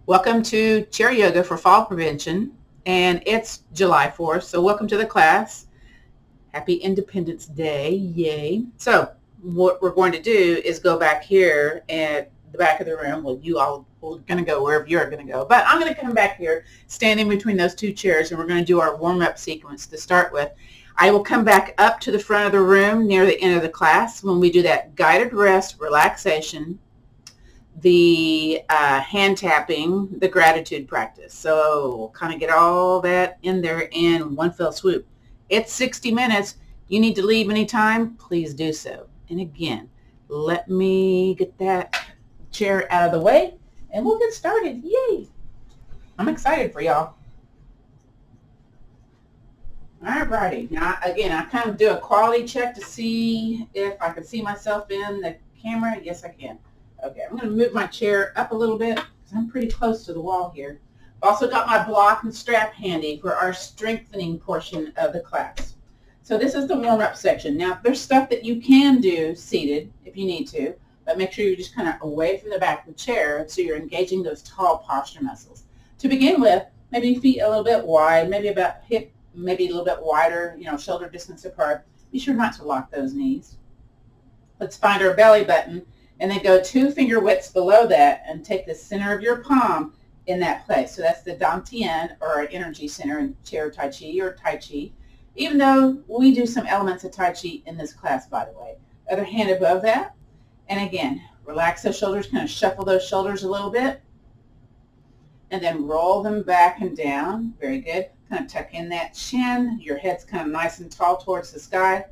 Welcome to Chair Yoga for Fall Prevention, and it's July 4th, so welcome to the class. Happy Independence Day, yay. So what we're going to do is go back here at the back of the room. Well, you all are going to go wherever you're going to go, but I'm going to come back here, stand in between those two chairs, and we're going to do our warm-up sequence to start with. I will come back up to the front of the room near the end of the class when we do that guided rest, relaxation, the hand tapping, the gratitude practice. So we'll kind of get all that in there in one fell swoop. It's 60 minutes. You need to leave anytime, please do so. And again, let me get that chair out of the way and we'll get started. Yay! I'm excited for y'all. All righty. Now, again, I kind of do a quality check to see if I can see myself in the camera. Yes, I can. Okay, I'm going to move my chair up a little bit because I'm pretty close to the wall here. I've also got my block and strap handy for our strengthening portion of the class. So this is the warm-up section. Now, there's stuff that you can do seated if you need to, but make sure you're just kind of away from the back of the chair so you're engaging those tall posture muscles. To begin with, maybe feet a little bit wide, maybe about hip, maybe a little bit wider, shoulder distance apart. Be sure not to lock those knees. Let's find our belly button. And then go 2 finger widths below that and take the center of your palm in that place. So that's the Dantian, or our energy center in chair Tai Chi or Tai Chi, even though we do some elements of Tai Chi in this class, by the way. Other hand above that. And again, relax those shoulders, kind of shuffle those shoulders a little bit. And then roll them back and down. Very good. Kind of tuck in that chin. Your head's kind of nice and tall towards the sky.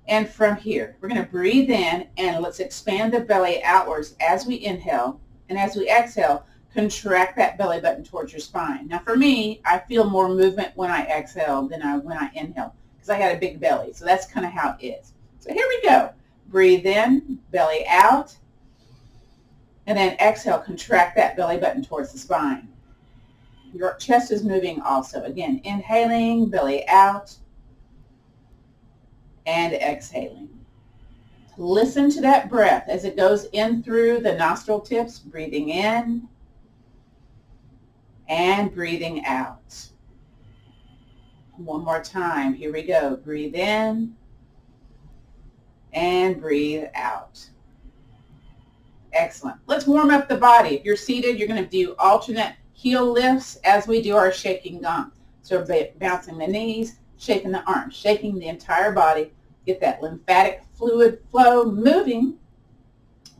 And from here, we're going to breathe in and let's expand the belly outwards as we inhale. And as we exhale, contract that belly button towards your spine. Now for me, I feel more movement when I exhale than when I inhale because I had a big belly. So that's kind of how it is. So here we go. Breathe in, belly out. And then exhale, contract that belly button towards the spine. Your chest is moving also. Again, inhaling, belly out. And exhaling. Listen to that breath as it goes in through the nostril tips, breathing in and breathing out. One more time. Here we go. Breathe in and breathe out. Excellent. Let's warm up the body. If you're seated, you're going to do alternate heel lifts as we do our shaking gong. So bouncing the knees, shaking the arms, shaking the entire body. Get that lymphatic fluid flow moving.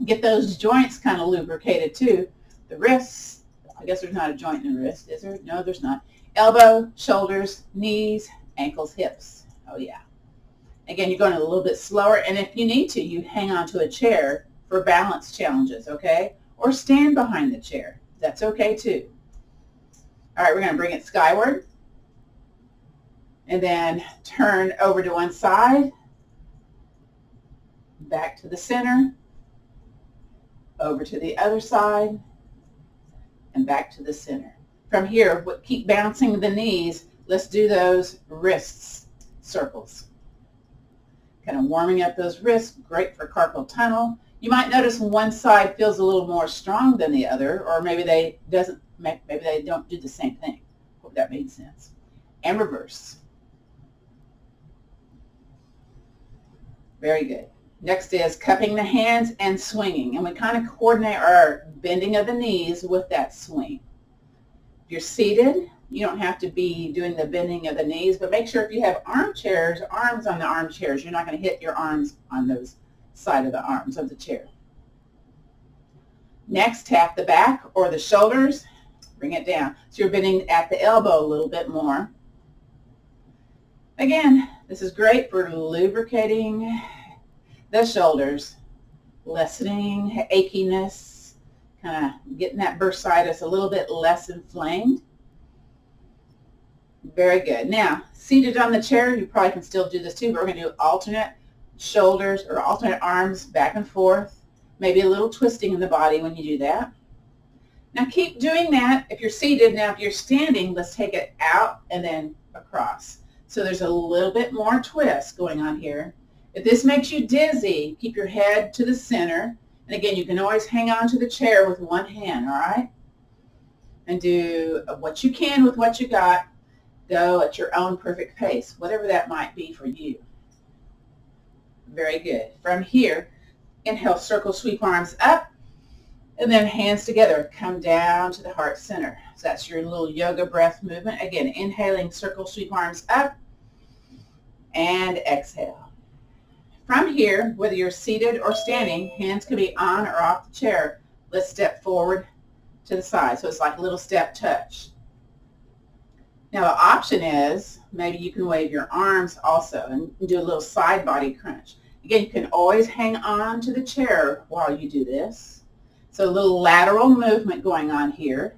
Get those joints kind of lubricated too. The wrists, I guess there's not a joint in the wrist, is there? No, there's not. Elbow, shoulders, knees, ankles, hips. Oh yeah. Again, you're going a little bit slower, and if you need to, you hang on to a chair for balance challenges, okay? Or stand behind the chair. That's okay too. All right, we're going to bring it skyward. And then turn over to one side. Back to the center, over to the other side, and back to the center. From here, keep bouncing the knees. Let's do those wrists circles. Kind of warming up those wrists, great for carpal tunnel. You might notice one side feels a little more strong than the other, or maybe they don't do the same thing. Hope that made sense. And reverse. Very good. Next is cupping the hands and swinging. And we kind of coordinate our bending of the knees with that swing. If you're seated, you don't have to be doing the bending of the knees, but make sure if you have arms on the armchairs, you're not going to hit your arms on those side of the arms of the chair. Next, tap the back or the shoulders. Bring it down. So you're bending at the elbow a little bit more. Again, this is great for lubricating the shoulders, lessening achiness, kind of getting that bursitis a little bit less inflamed. Very good. Now, seated on the chair, you probably can still do this too, but we're going to do alternate shoulders or alternate arms back and forth, maybe a little twisting in the body when you do that. Now keep doing that if you're seated. Now if you're standing, let's take it out and then across. So there's a little bit more twist going on here. If this makes you dizzy, keep your head to the center. And again, you can always hang on to the chair with one hand, all right? and do what you can with what you got. Go at your own perfect pace, whatever that might be for you. Very good. From here, inhale, circle, sweep arms up, and then hands together. Come down to the heart center. So that's your little yoga breath movement. Again, inhaling, circle, sweep arms up, and exhale. From here, whether you're seated or standing, hands can be on or off the chair. Let's step forward to the side. So it's like a little step touch. Now the option is, maybe you can wave your arms also and do a little side body crunch. Again, you can always hang on to the chair while you do this. So a little lateral movement going on here,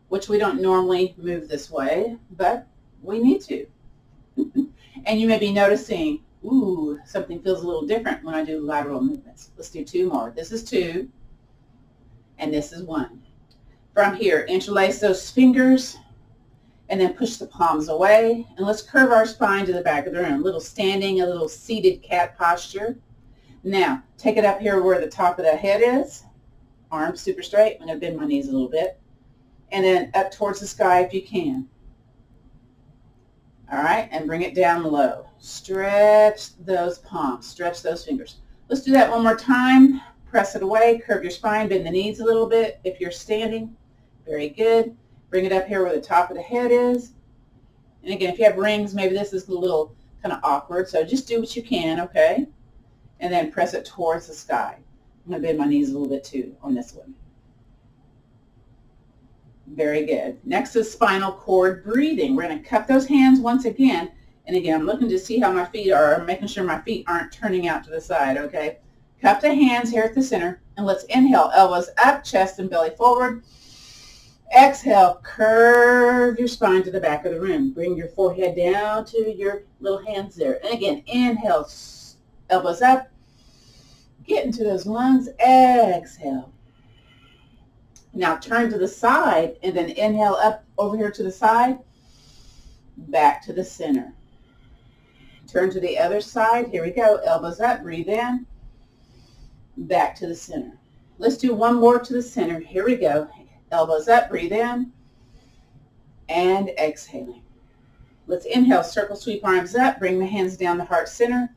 which we don't normally move this way, but we need to. And you may be noticing, ooh, something feels a little different when I do lateral movements. Let's do 2 more. This is 2, and this is 1. From here, interlace those fingers, and then push the palms away. And let's curve our spine to the back of the room. A little standing, a little seated cat posture. Now, take it up here where the top of the head is. Arms super straight. I'm going to bend my knees a little bit. And then up towards the sky if you can. All right, and bring it down low. Stretch those palms. Stretch those fingers. Let's do that one more time. Press it away. Curve your spine. Bend the knees a little bit if you're standing. Very good. Bring it up here where the top of the head is. And again, if you have rings, maybe this is a little kind of awkward. So just do what you can, okay? And then press it towards the sky. I'm going to bend my knees a little bit too on this one. Very good. Next is spinal cord breathing. We're going to cup those hands once again. And again, I'm looking to see how my feet are, making sure my feet aren't turning out to the side, okay? Cup the hands here at the center. And let's inhale, elbows up, chest and belly forward. Exhale, curve your spine to the back of the room. Bring your forehead down to your little hands there. And again, inhale, elbows up. Get into those lungs. Exhale. Now turn to the side and then inhale up over here to the side. Back to the center. Turn to the other side. Here we go. Elbows up. Breathe in. Back to the center. Let's do one more to the center. Here we go. Elbows up, breathe in, and exhaling. Let's inhale, circle, sweep arms up, bring the hands down the heart center.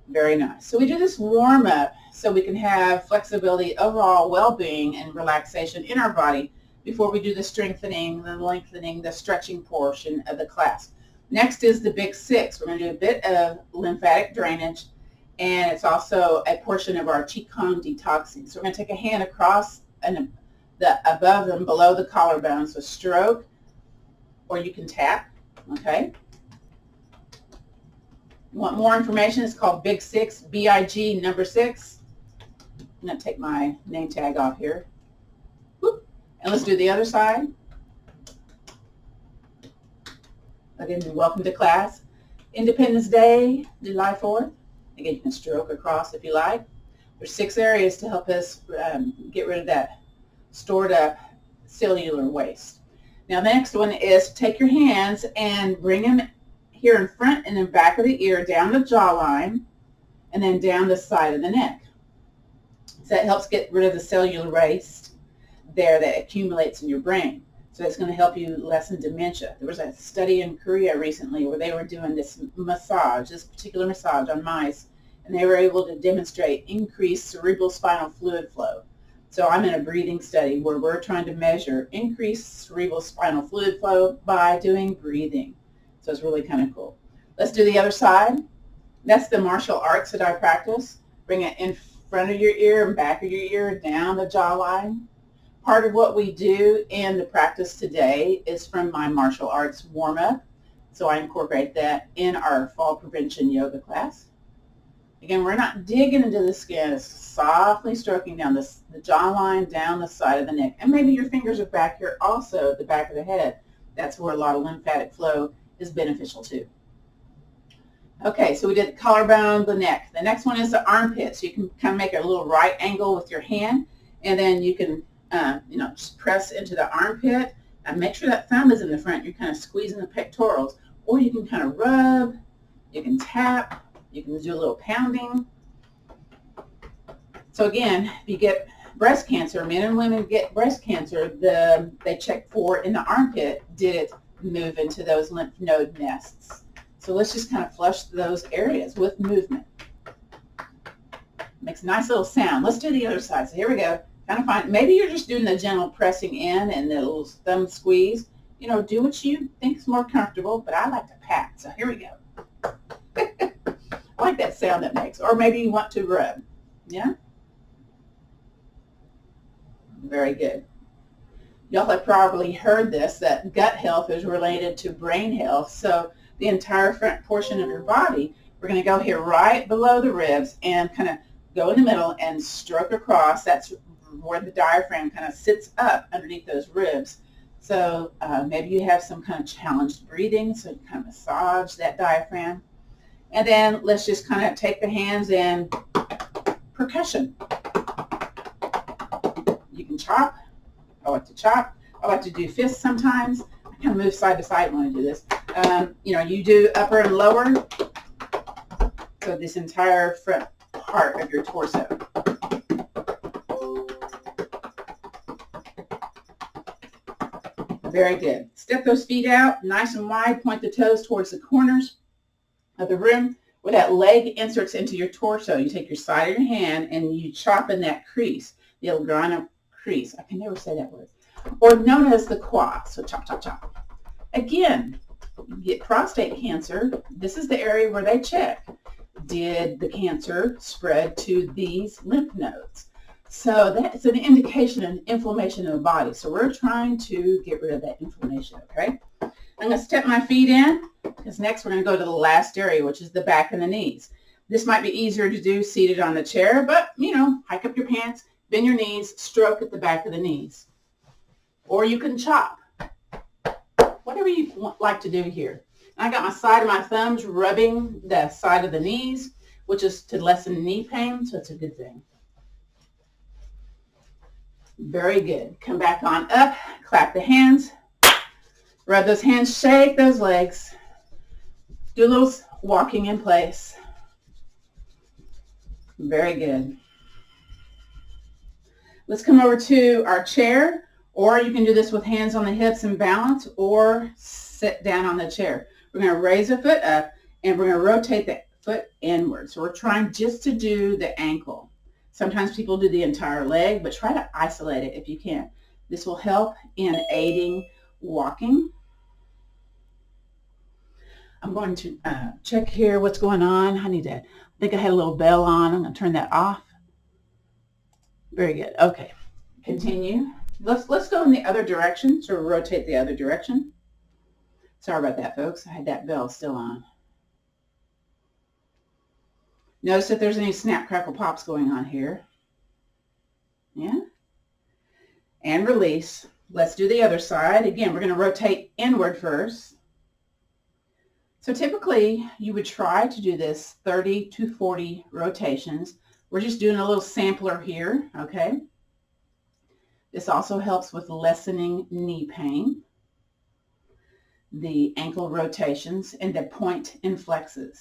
Very nice. So we do this warm up so we can have flexibility, overall well-being, and relaxation in our body before we do the strengthening, the lengthening, the stretching portion of the class. Next is the big 6. We're going to do a bit of lymphatic drainage, and it's also a portion of our Qigong detoxing. So we're going to take a hand across and above and below the collarbone, so stroke, or you can tap, okay? You want more information? It's called Big 6, B-I-G, number 6. I'm going to take my name tag off here. Whoop. And let's do the other side. Again, welcome to class. Independence Day, July 4th. Again, you can stroke across if you like. There's 6 areas to help us get rid of that stored up cellular waste. Now the next one is take your hands and bring them here in front and in back of the ear, down the jawline, and then down the side of the neck. So that helps get rid of the cellular waste there that accumulates in your brain. So it's going to help you lessen dementia. There was a study in Korea recently where they were doing this massage, this particular massage on mice, and they were able to demonstrate increased cerebral spinal fluid flow. So I'm in a breathing study where we're trying to measure increased cerebral spinal fluid flow by doing breathing. So it's really kind of cool. Let's do the other side. That's the martial arts that I practice. Bring it in front of your ear and back of your ear, down the jawline. Part of what we do in the practice today is from my martial arts warm-up. So I incorporate that in our fall prevention yoga class. Again, we're not digging into the skin. It's softly stroking down the jawline, down the side of the neck. And maybe your fingers are back here also at the back of the head. That's where a lot of lymphatic flow is beneficial too. Okay, so we did the collarbone, the neck. The next one is the armpit. So you can kind of make a little right angle with your hand, and then you can, just press into the armpit and make sure that thumb is in the front. You're kind of squeezing the pectorals, or you can kind of rub, you can tap, you can do a little pounding. So again, if you get breast cancer, men and women get breast cancer, they check for in the armpit, did it move into those lymph node nests? So let's just kind of flush those areas with movement. Makes a nice little sound. Let's do the other side. So here we go. Kind of find, maybe you're just doing the gentle pressing in and the little thumb squeeze. You know, do what you think is more comfortable, but I like to pat. So here we go. I like that sound that makes. Or maybe you want to rub. Yeah? Very good. Y'all have probably heard this, that gut health is related to brain health. So the entire front portion of your body, we're going to go here right below the ribs and kind of go in the middle and stroke across. That's where the diaphragm kind of sits up underneath those ribs. So maybe you have some kind of challenged breathing, so you kind of massage that diaphragm. And then let's just kind of take the hands and percussion. You can chop. I like to chop. I like to do fists sometimes. I kind of move side to side when I do this. You know, you do upper and lower. So this entire front part of your torso. Very good. Step those feet out nice and wide. Point the toes towards the corners of the room where that leg inserts into your torso. You take your side of your hand and you chop in that crease, the iguana crease. I can never say that word. Or known as the quad. So chop, chop, chop. Again, you get prostate cancer. This is the area where they check. Did the cancer spread to these lymph nodes? So that's an indication of inflammation in the body. So we're trying to get rid of that inflammation, okay? I'm going to step my feet in because next we're going to go to the last area, which is the back and the knees. This might be easier to do seated on the chair, but, you know, hike up your pants, bend your knees, stroke at the back of the knees. Or you can chop. Whatever you like to do here. I got my side of my thumbs rubbing the side of the knees, which is to lessen knee pain, so it's a good thing. Very good. Come back on up, clap the hands, rub those hands, shake those legs. Do a little walking in place. Very good. Let's come over to our chair, or you can do this with hands on the hips and balance, or sit down on the chair. We're going to raise a foot up, and we're going to rotate the foot inward. So we're trying just to do the ankle. Sometimes people do the entire leg, but try to isolate it if you can. This will help in aiding walking. I'm going to check here what's going on. I think I had a little bell on. I'm going to turn that off. Very good. Okay. Continue. Let's go in the other direction. So rotate the other direction. Sorry about that, folks. I had that bell still on. Notice if there's any snap, crackle, pops going on here. Yeah. And release. Let's do the other side. Again, we're going to rotate inward first. So typically, you would try to do this 30 to 40 rotations. We're just doing a little sampler here, okay? This also helps with lessening knee pain, the ankle rotations, and the point and flexes.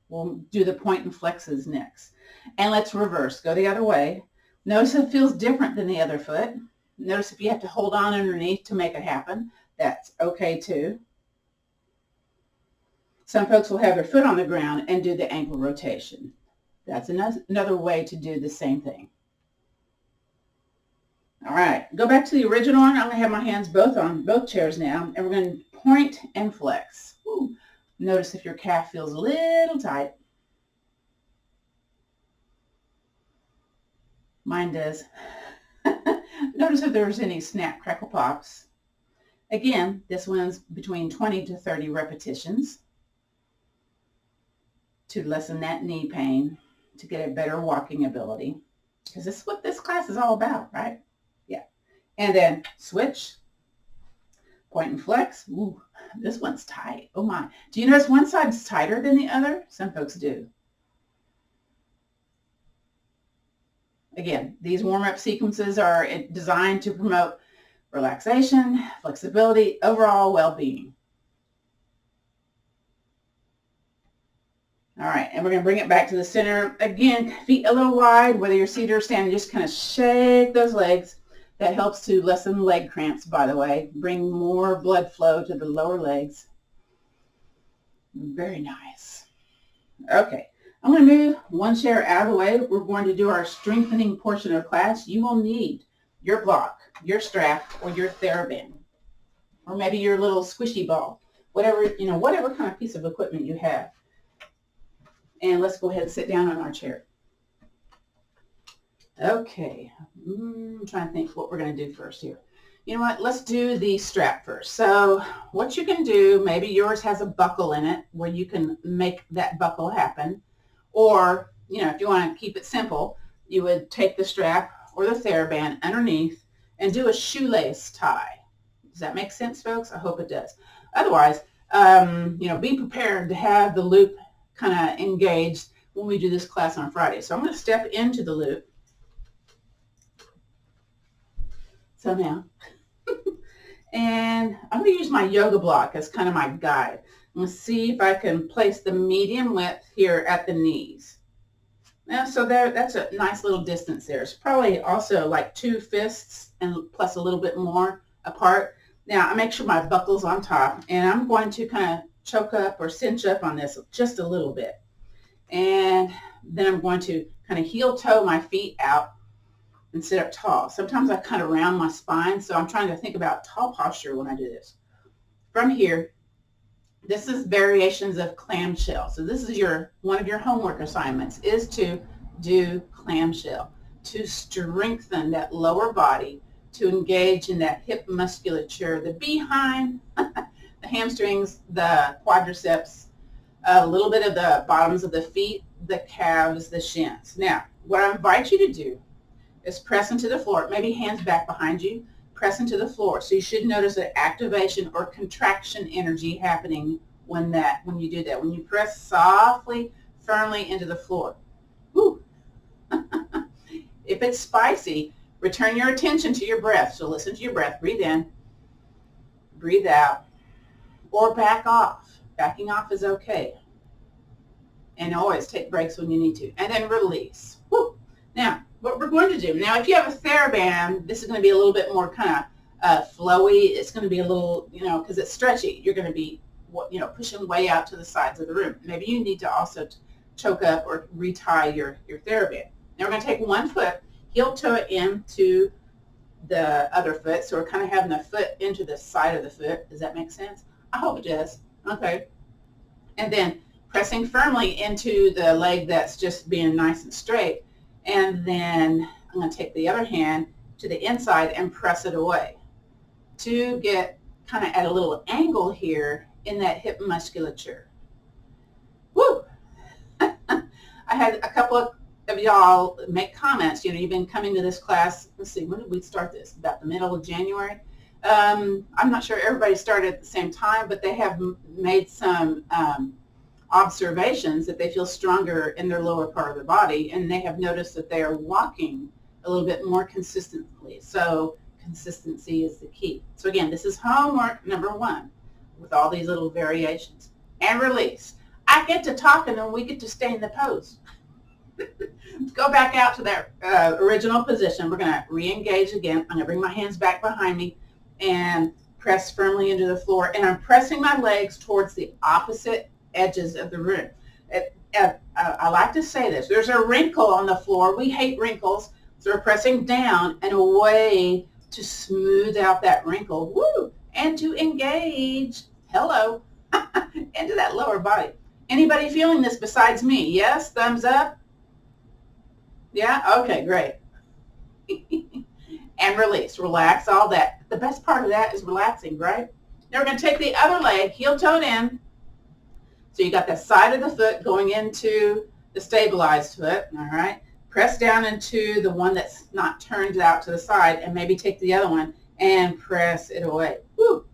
We'll do the point and flexes next. And let's reverse. Go the other way. Notice it feels different than the other foot. Notice if you have to hold on underneath to make it happen, that's okay too. Some folks will have their foot on the ground and do the ankle rotation. That's another way to do the same thing. All right, go back to the original one. I'm going to have my hands both on both chairs now, and we're going to point and flex. Ooh. Notice if your calf feels a little tight. Mine does. Notice if there's any snap, crackle, pops. Again, this one's between 20 to 30 repetitions to lessen that knee pain, to get a better walking ability. Because this is what this class is all about, right? Yeah. And then switch, point and flex. Ooh, this one's tight. Oh my. Do you notice one side's tighter than the other? Some folks do. Again, these warm-up sequences are designed to promote relaxation, flexibility, overall well-being. All right, and we're going to bring it back to the center. Again, feet a little wide, whether you're seated or standing, just kind of shake those legs. That helps to lessen leg cramps, by the way. Bring more blood flow to the lower legs. Very nice. Okay, I'm going to move one chair out of the way. We're going to do our strengthening portion of class. You will need your block, your strap, or your TheraBand, or maybe your little squishy ball, whatever, whatever kind of piece of equipment you have. And let's go ahead and sit down on our chair. Okay, I'm trying to think what we're going to do first here. You know what, let's do the strap first. So what you can do, maybe yours has a buckle in it where you can make that buckle happen. Or, if you want to keep it simple, you would take the strap or the TheraBand underneath and do a shoelace tie. Does that make sense, folks? I hope it does. Otherwise, be prepared to have the loop kind of engaged when we do this class on Friday. So I'm going to step into the loop. So now, and I'm going to use my yoga block as kind of my guide. I'm going to see if I can place the medium width here at the knees. Now, so that's a nice little distance there. It's probably also like 2 fists and plus a little bit more apart. Now, I make sure my buckle's on top, and I'm going to kind of choke up or cinch up on this just a little bit. And then I'm going to kind of heel toe my feet out and sit up tall. Sometimes I kind of round my spine, so I'm trying to think about tall posture when I do this. From here, this is variations of clamshell. So this is one of your homework assignments is to do clamshell, to strengthen that lower body, to engage in that hip musculature, the behind, the hamstrings, the quadriceps, a little bit of the bottoms of the feet, the calves, the shins. Now, what I invite you to do is press into the floor, maybe hands back behind you, press into the floor. So you should notice an activation or contraction energy happening when you do that. When you press softly, firmly into the floor. Woo. If it's spicy, return your attention to your breath. So listen to your breath. Breathe in, breathe out, or back off. Backing off is okay. And always take breaks when you need to. And then release. Woo. Now, what we're going to do, now if you have a TheraBand, this is going to be a little bit more kind of flowy. It's going to be a little, because it's stretchy. You're going to be, pushing way out to the sides of the room. Maybe you need to also choke up or retie your TheraBand. Now we're going to take one foot, heel toe it into the other foot. So we're kind of having the foot into the side of the foot. Does that make sense? I hope it does. Okay. And then pressing firmly into the leg that's just being nice and straight. And then I'm going to take the other hand to the inside and press it away to get kind of at a little angle here in that hip musculature. Woo! I had a couple of y'all make comments. You've been coming to this class. Let's see, when did we start this? About the middle of January. I'm not sure everybody started at the same time, but they have made some observations that they feel stronger in their lower part of the body, and they have noticed that they are walking a little bit more consistently. So consistency is the key. So again, this is homework number 1 with all these little variations. And release. I get to talk and then we get to stay in the pose. Let's go back out to that original position. We're going to re-engage again. I'm going to bring my hands back behind me and press firmly into the floor. And I'm pressing my legs towards the opposite edges of the room. I like to say this. There's a wrinkle on the floor. We hate wrinkles. So we're pressing down and away to smooth out that wrinkle. Woo! And to engage, hello, into that lower body. Anybody feeling this besides me? Yes? Thumbs up? Yeah? Okay, great. And release. Relax, all that. The best part of that is relaxing, right? Now we're going to take the other leg, heel toe in. So you got the side of the foot going into the stabilized foot, all right? Press down into the one that's not turned out to the side, and maybe take the other one and press it away. Woo!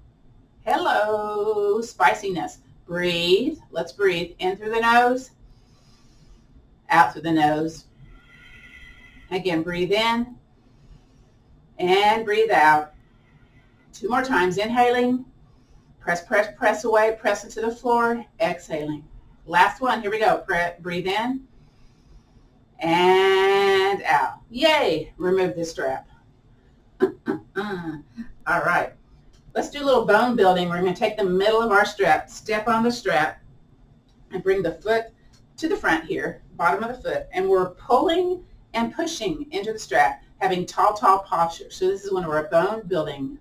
Hello, spiciness. Breathe. Let's breathe. In through the nose, out through the nose. Again, breathe in and breathe out. 2 more times. Inhaling. Press, press, press away. Press into the floor. Exhaling. Last one. Here we go. Breathe in and out. Yay. Remove the strap. All right. Let's do a little bone building. We're going to take the middle of our strap, step on the strap, and bring the foot to the front here, bottom of the foot, and we're pulling and pushing into the strap, having tall posture. So this is one of our bone building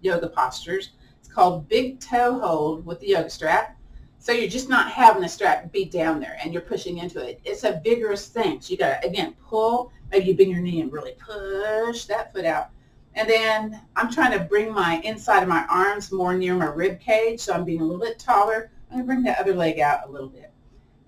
yoga postures. It's called big toe hold with the yoga strap. So you're just not having the strap be down there and you're pushing into it. It's a vigorous thing. So you got to, again, pull. Maybe you bend your knee and really push that foot out. And then I'm trying to bring my inside of my arms more near my rib cage. So I'm being a little bit taller. I'm going to bring the other leg out a little bit.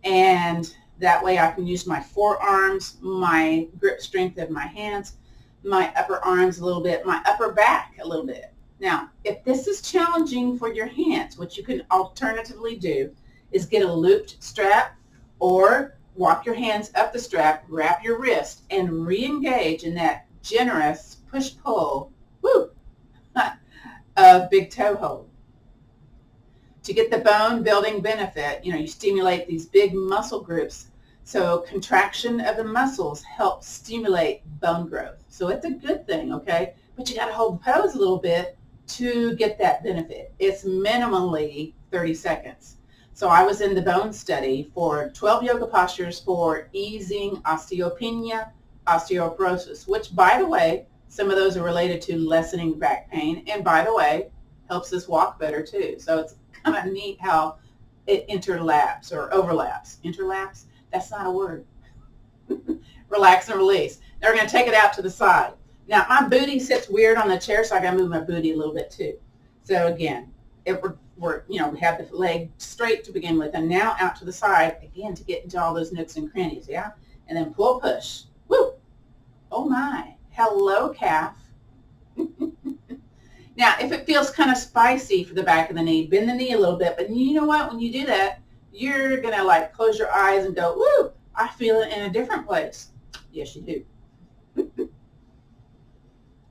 And that way I can use my forearms, my grip strength of my hands, my upper arms a little bit, my upper back a little bit. Now, if this is challenging for your hands, what you can alternatively do is get a looped strap or walk your hands up the strap, wrap your wrist, and re-engage in that generous push-pull, big toe hold. To get the bone building benefit, you stimulate these big muscle groups. So contraction of the muscles helps stimulate bone growth. So it's a good thing, okay? But you got to hold the pose a little bit to get that benefit. It's minimally 30 seconds. So I was in the bone study for 12 yoga postures for easing osteopenia, osteoporosis, which, by the way, some of those are related to lessening back pain. And by the way, helps us walk better too. So it's kind of neat how it interlaps or overlaps. Interlaps? That's not a word. Relax and release. Now we're going to take it out to the side. Now my booty sits weird on the chair, so I got to move my booty a little bit too. So again, we have the leg straight to begin with, and now out to the side again to get into all those nooks and crannies, yeah. And then pull, push. Woo! Oh my! Hello, calf. Now, if it feels kind of spicy for the back of the knee, bend the knee a little bit. But you know what? When you do that, you're going to like close your eyes and go, woo, I feel it in a different place. Yes, you do.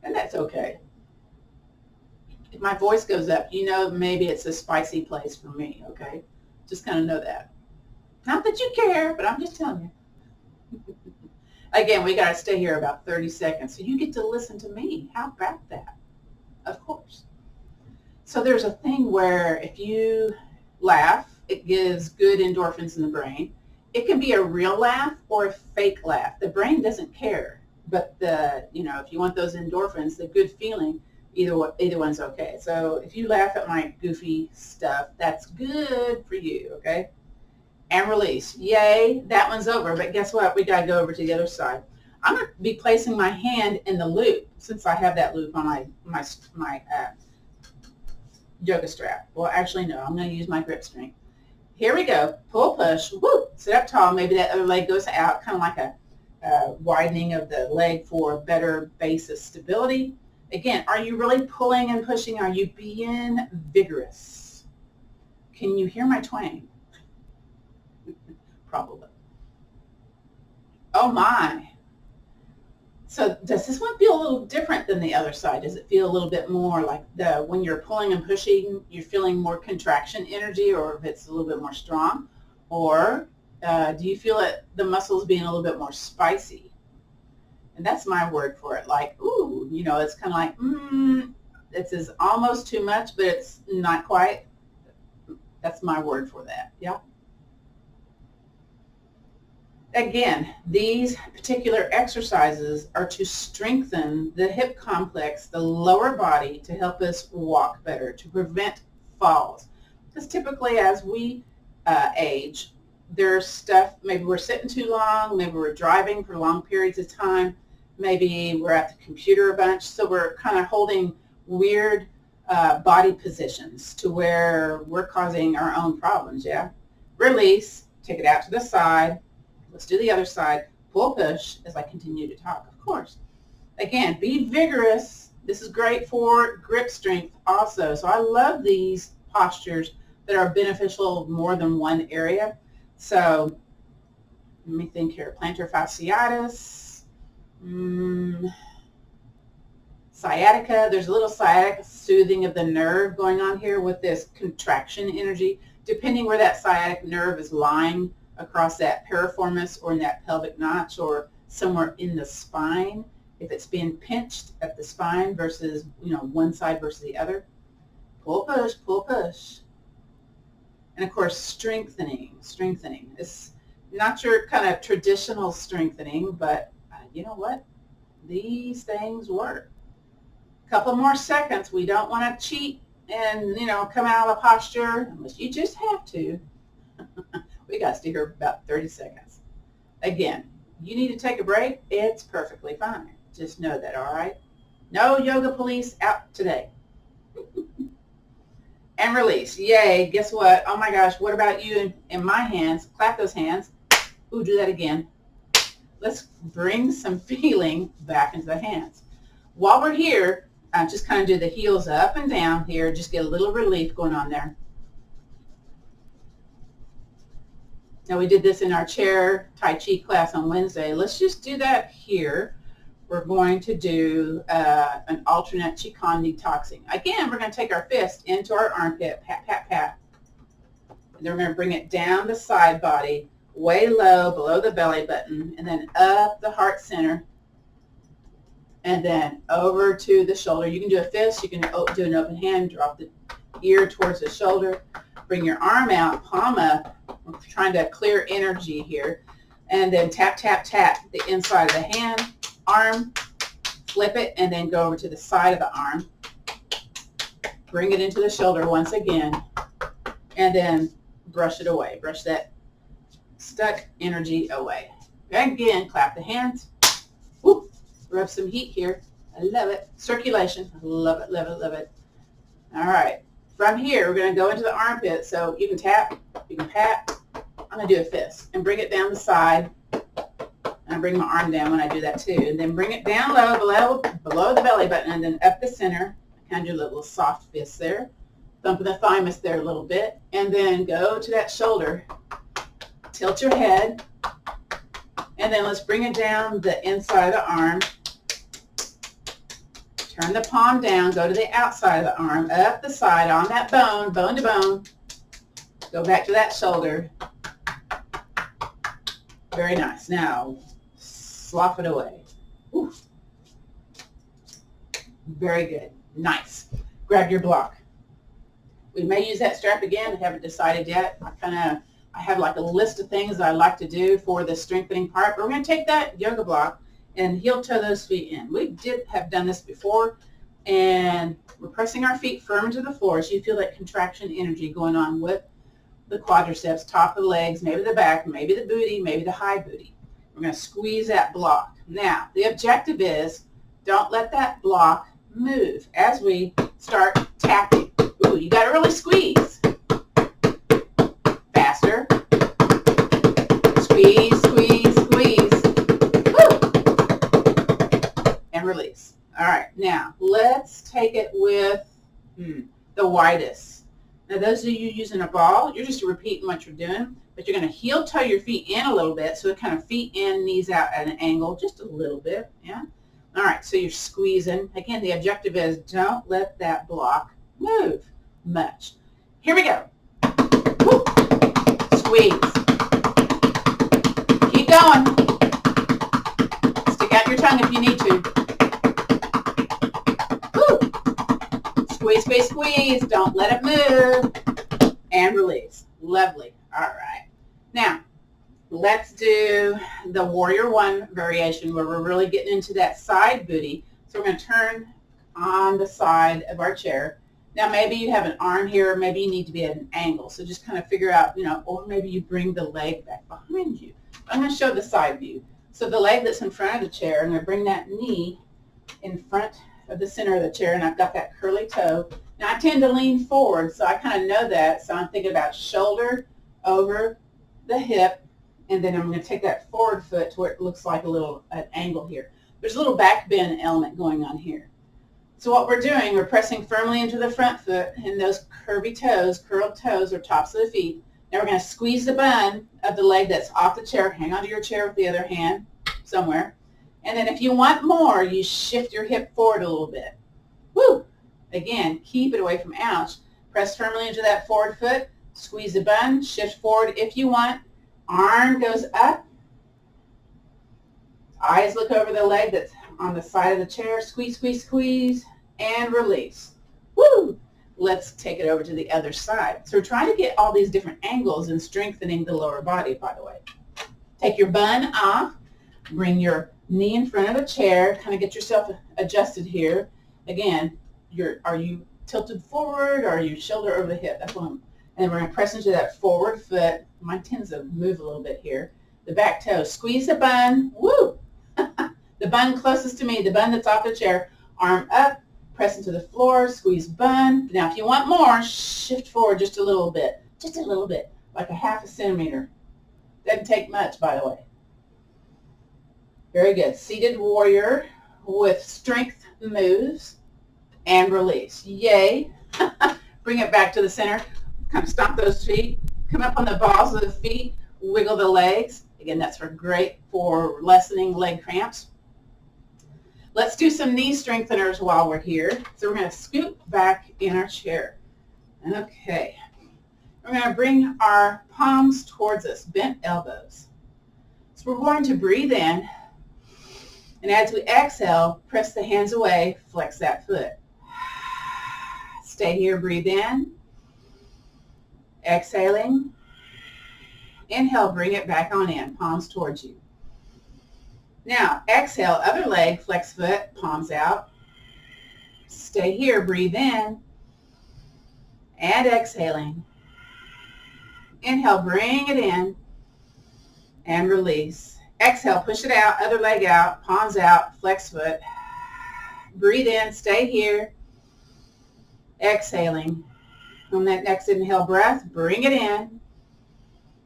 And that's okay. If my voice goes up, maybe it's a spicy place for me, okay? Just kind of know that. Not that you care, but I'm just telling you. Again, we got to stay here about 30 seconds, so you get to listen to me. How about that? Of course. So there's a thing where if you laugh, it gives good endorphins in the brain. It can be a real laugh or a fake laugh. The brain doesn't care, but if you want those endorphins, the good feeling, either one's okay. So if you laugh at my goofy stuff, that's good for you, okay? And release. Yay, that one's over. But guess what? We got to go over to the other side. I'm going to be placing my hand in the loop since I have that loop on my yoga strap. Well, actually, no. I'm going to use my grip strength. Here we go. Pull, push. Woo! Sit up tall. Maybe that other leg goes out, kind of like a widening of the leg for better base of stability. Again, are you really pulling and pushing? Are you being vigorous? Can you hear my twang? Probably. Oh, my. So does this one feel a little different than the other side? Does it feel a little bit more like when you're pulling and pushing, you're feeling more contraction energy, or if it's a little bit more strong? Or do you feel the muscles being a little bit more spicy? And that's my word for it. Like, ooh, it's kind of like, this is almost too much, but it's not quite. That's my word for that, yeah? Again, these particular exercises are to strengthen the hip complex, the lower body, to help us walk better, to prevent falls. Because typically as we age, there's stuff, maybe we're sitting too long, maybe we're driving for long periods of time, maybe we're at the computer a bunch, so we're kind of holding weird body positions to where we're causing our own problems, yeah? Release, take it out to the side. Let's do the other side. Pull, push as I continue to talk, of course. Again, be vigorous. This is great for grip strength also. So I love these postures that are beneficial more than one area. So let me think here. Plantar fasciitis, sciatica. There's a little sciatica soothing of the nerve going on here with this contraction energy. depending where that sciatic nerve is lying across that piriformis or in that pelvic notch or somewhere in the spine. If it's being pinched at the spine versus, one side versus the other, pull, push, pull, push. And of course, strengthening. It's not your kind of traditional strengthening, but you know what? These things work. A couple more seconds. We don't want to cheat and, come out of a posture unless you just have to. We got to stay here about 30 seconds. Again, you need to take a break. It's perfectly fine. Just know that, all right? No yoga police out today. And release. Yay. Guess what? Oh my gosh. What about you in my hands? Clap those hands. Ooh, do that again. Let's bring some feeling back into the hands. While we're here, just kind of do the heels up and down here. Just get a little relief going on there. Now we did this in our chair Tai Chi class on Wednesday. Let's just do that here. We're going to do an alternate Qigong detoxing. Again, we're going to take our fist into our armpit, pat, pat, pat. And then we're going to bring it down the side body, way low, below the belly button, and then up the heart center, and then over to the shoulder. You can do a fist. You can do an open hand, drop the ear towards the shoulder. Bring your arm out, palm up. We're trying to clear energy here. And then tap, tap, tap the inside of the hand, arm, flip it, and then go over to the side of the arm. Bring it into the shoulder once again, and then brush it away. Brush that stuck energy away. Again, clap the hands. Woo, rub some heat here. I love it. Circulation. I love it, love it, love it. All right. From here, we're going to go into the armpit. So you can tap, you can pat. I'm going to do a fist and bring it down the side. And I bring my arm down when I do that too. And then bring it down low, below the belly button, and then up the center. Kind of do a little soft fist there. Thumping the thymus there a little bit. And then go to that shoulder. Tilt your head. And then let's bring it down the inside of the arm. Turn the palm down, go to the outside of the arm, up the side on that bone, bone to bone. Go back to that shoulder. Very nice. Now, slough it away. Ooh. Very good. Nice. Grab your block. We may use that strap again. I haven't decided yet. I have like a list of things that I like to do for the strengthening part, but we're going to take that yoga block and heel toe those feet in. We have done this before, and we're pressing our feet firm into the floor so you feel that contraction energy going on with the quadriceps, top of the legs, maybe the back, maybe the booty, maybe the high booty. We're going to squeeze that block. Now, the objective is don't let that block move as we start tapping. Ooh, you got to really squeeze. Faster. Squeeze, squeeze, squeeze. And release. All right, now let's take it with the widest. Now those of you using a ball, you're just repeating what you're doing, but you're going to heel toe your feet in a little bit, so it kind of feet in, knees out at an angle, just a little bit, yeah? All right, so you're squeezing. Again, the objective is don't let that block move much. Here we go. Woo. Squeeze. Keep going. Stick out your tongue if you need to. Squeeze, squeeze, squeeze. Don't let it move. And release. Lovely. All right. Now, let's do the Warrior One variation where we're really getting into that side booty. So we're going to turn on the side of our chair. Now, maybe you have an arm here. Maybe you need to be at an angle. So just kind of figure out, or maybe you bring the leg back behind you. I'm going to show the side view. So the leg that's in front of the chair, I'm going to bring that knee in front of the center of the chair, and I've got that curly toe. Now, I tend to lean forward, so I kind of know that. So I'm thinking about shoulder over the hip, and then I'm going to take that forward foot to where it looks like an angle here. There's a little back bend element going on here. So what we're doing, we're pressing firmly into the front foot, and those curvy toes, curled toes, are tops of the feet. Now we're going to squeeze the bun of the leg that's off the chair. Hang onto your chair with the other hand somewhere. And then if you want more, you shift your hip forward a little bit. Woo! Again, keep it away from ouch. Press firmly into that forward foot. Squeeze the bun, shift forward if you want. Arm goes up. Eyes look over the leg that's on the side of the chair. Squeeze, squeeze, squeeze, and release. Woo! Let's take it over to the other side. So we're trying to get all these different angles and strengthening the lower body, by the way. Take your bun off. Bring your knee in front of the chair. Kind of get yourself adjusted here. Again, are you tilted forward or are you shoulder over the hip? That's what I'm. And we're going to press into that forward foot. Mine tends to move a little bit here. The back toe. Squeeze the bun. Woo! The bun closest to me, the bun that's off the chair. Arm up. Press into the floor. Squeeze bun. Now, if you want more, shift forward just a little bit. Just a little bit. Like a half a centimeter. Doesn't take much, by the way. Very good. Seated warrior with strength moves and release. Yay. Bring it back to the center. Kind of stomp those feet. Come up on the balls of the feet. Wiggle the legs. Again, that's great for lessening leg cramps. Let's do some knee strengtheners while we're here. So we're going to scoot back in our chair. Okay. We're going to bring our palms towards us, bent elbows. So we're going to breathe in. And as we exhale, press the hands away, flex that foot. Stay here, breathe in. Exhaling. Inhale, bring it back on in, palms towards you. Now, exhale, other leg, flex foot, palms out. Stay here, breathe in. And exhaling. Inhale, bring it in. And release. Exhale, push it out, other leg out, palms out, flex foot. Breathe in, stay here. Exhaling. On that next inhale breath, bring it in.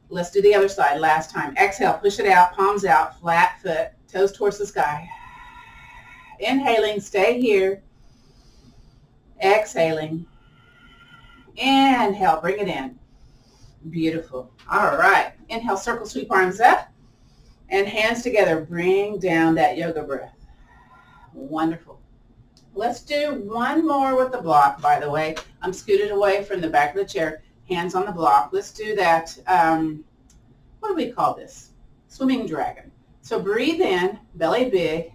Let's do the other side, last time. Exhale, push it out, palms out, flat foot, toes towards the sky. Inhaling, stay here. Exhaling. Inhale, bring it in. Beautiful. All right. Inhale, circle, sweep arms up. And hands together, bring down that yoga breath. Wonderful. Let's do one more with the block, by the way. I'm scooted away from the back of the chair, hands on the block. Let's do that, what do we call this? Swimming dragon. So breathe in, belly big.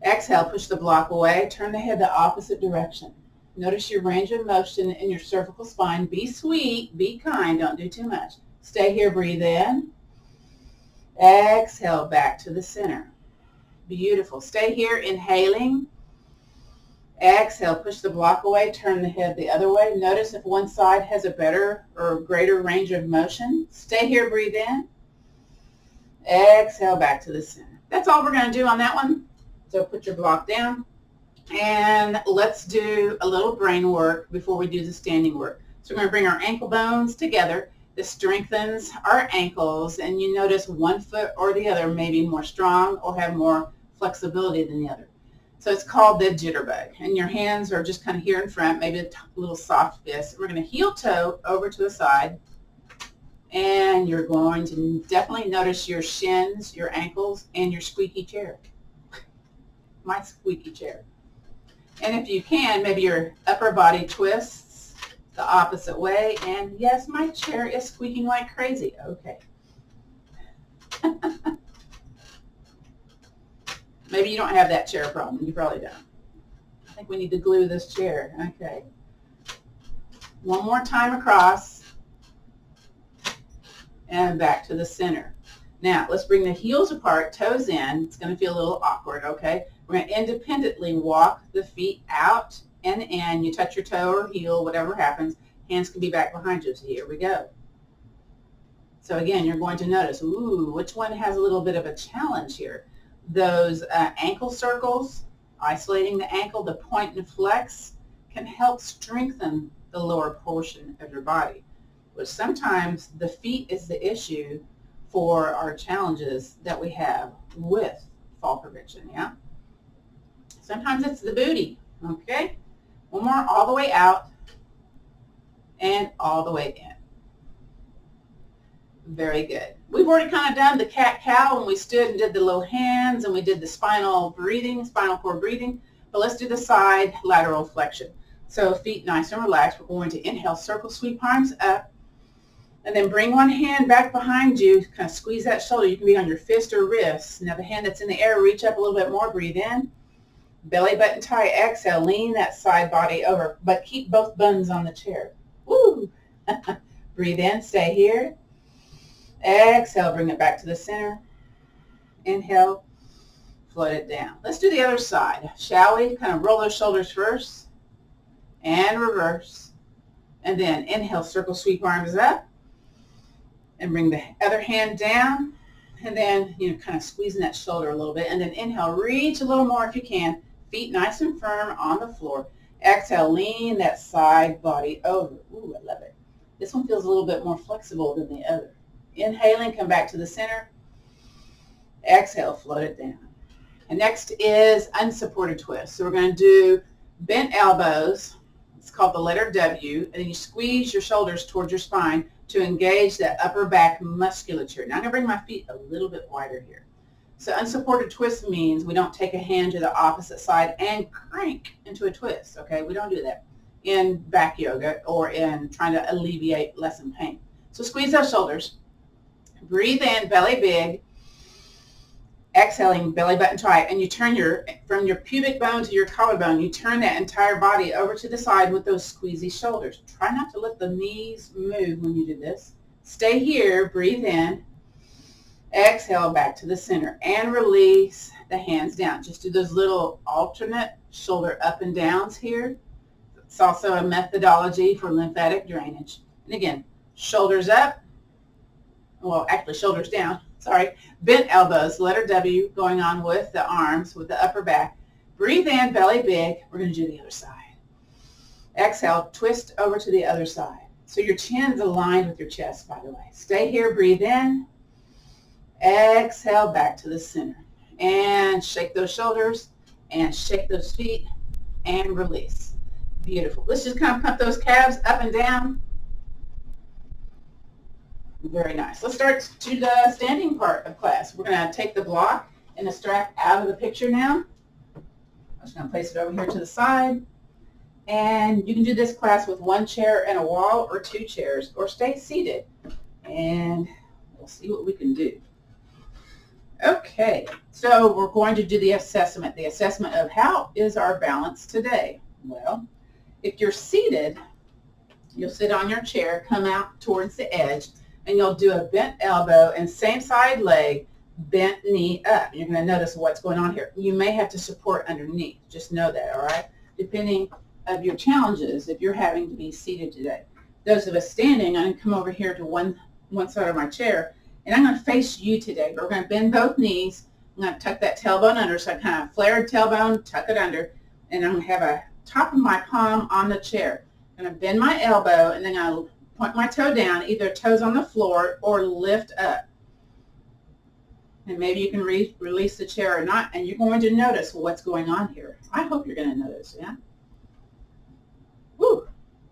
Exhale, push the block away. Turn the head the opposite direction. Notice your range of motion in your cervical spine. Be sweet, be kind, don't do too much. Stay here, breathe in. Exhale, back to the center. Beautiful. Stay here, inhaling. Exhale, push the block away, turn the head the other way. Notice if one side has a better or greater range of motion. Stay here, breathe in. Exhale, back to the center. That's all we're going to do on that one. So put your block down. And let's do a little brain work before we do the standing work. So we're going to bring our ankle bones together. This strengthens our ankles, and you notice one foot or the other may be more strong or have more flexibility than the other. So it's called the jitterbug, and your hands are just kind of here in front, maybe a little soft fist. We're going to heel toe over to the side, and you're going to definitely notice your shins, your ankles, and your squeaky chair. My squeaky chair. And if you can, maybe your upper body twists the opposite way. And yes, my chair is squeaking like crazy. Okay. Maybe you don't have that chair problem. You probably don't. I think we need to glue this chair. Okay. One more time across. And back to the center. Now, let's bring the heels apart, toes in. It's going to feel a little awkward, okay? We're going to independently walk the feet out and in. You touch your toe or heel, whatever happens. Hands can be back behind you. So here we go. So again, you're going to notice, ooh, which one has a little bit of a challenge here? Those ankle circles, isolating the ankle, the point and flex, can help strengthen the lower portion of your body. But sometimes the feet is the issue for our challenges that we have with fall prevention, yeah? Sometimes it's the booty, okay? One more, all the way out and all the way in. Very good. We've already kind of done the cat-cow when we stood and did the little hands, and we did the spinal cord breathing, but let's do the side lateral flexion. So feet nice and relaxed. We're going to inhale, circle sweep arms up, and then bring one hand back behind you, kind of squeeze that shoulder. You can be on your fist or wrist. Now the hand that's in the air, reach up a little bit more, breathe in. Belly button tie, exhale, lean that side body over, but keep both buns on the chair. Woo! Breathe in, stay here. Exhale, bring it back to the center. Inhale, float it down. Let's do the other side, shall we? Kind of roll those shoulders first and reverse. And then inhale, circle sweep arms up and bring the other hand down. And then, kind of squeezing that shoulder a little bit. And then inhale, reach a little more if you can. Feet nice and firm on the floor. Exhale, lean that side body over. Ooh, I love it. This one feels a little bit more flexible than the other. Inhaling, come back to the center. Exhale, float it down. And next is unsupported twist. So we're going to do bent elbows. It's called the letter W. And then you squeeze your shoulders towards your spine to engage that upper back musculature. Now I'm going to bring my feet a little bit wider here. So unsupported twist means we don't take a hand to the opposite side and crank into a twist, okay? We don't do that in back yoga or in trying to alleviate, lessen pain. So squeeze those shoulders. Breathe in, belly big. Exhaling, belly button tight, and you turn from your pubic bone to your collarbone, you turn that entire body over to the side with those squeezy shoulders. Try not to let the knees move when you do this. Stay here, breathe in. Exhale, back to the center, and release the hands down. Just do those little alternate shoulder up and downs here. It's also a methodology for lymphatic drainage. And again, shoulders up, well, actually shoulders down. Sorry, bent elbows, letter W going on with the arms, with the upper back. Breathe in, belly big. We're going to do the other side. Exhale, twist over to the other side. So your chin's aligned with your chest, by the way. Stay here, breathe in. Exhale, back to the center. And shake those shoulders and shake those feet and release. Beautiful. Let's just kind of pump those calves up and down. Very nice. Let's start to the standing part of class. We're going to take the block and the strap out of the picture now. I'm just going to place it over here to the side. And you can do this class with one chair and a wall or two chairs, or stay seated. And we'll see what we can do. Okay, so we're going to do the assessment of how is our balance today. Well, if you're seated, you'll sit on your chair, come out towards the edge, and you'll do a bent elbow and same side leg, bent knee up. You're going to notice what's going on here. You may have to support underneath. Just know that, all right? Depending of your challenges, if you're having to be seated today. Those of us standing, I'm going to come over here to one side of my chair, and I'm going to face you today. We're going to bend both knees. I'm going to tuck that tailbone under, so I kind of flared tailbone, tuck it under, and I'm going to have a top of my palm on the chair. I'm going to bend my elbow, and then I'll point my toe down, either toes on the floor or lift up. And maybe you can release the chair or not, and you're going to notice what's going on here. I hope you're going to notice, yeah? Woo!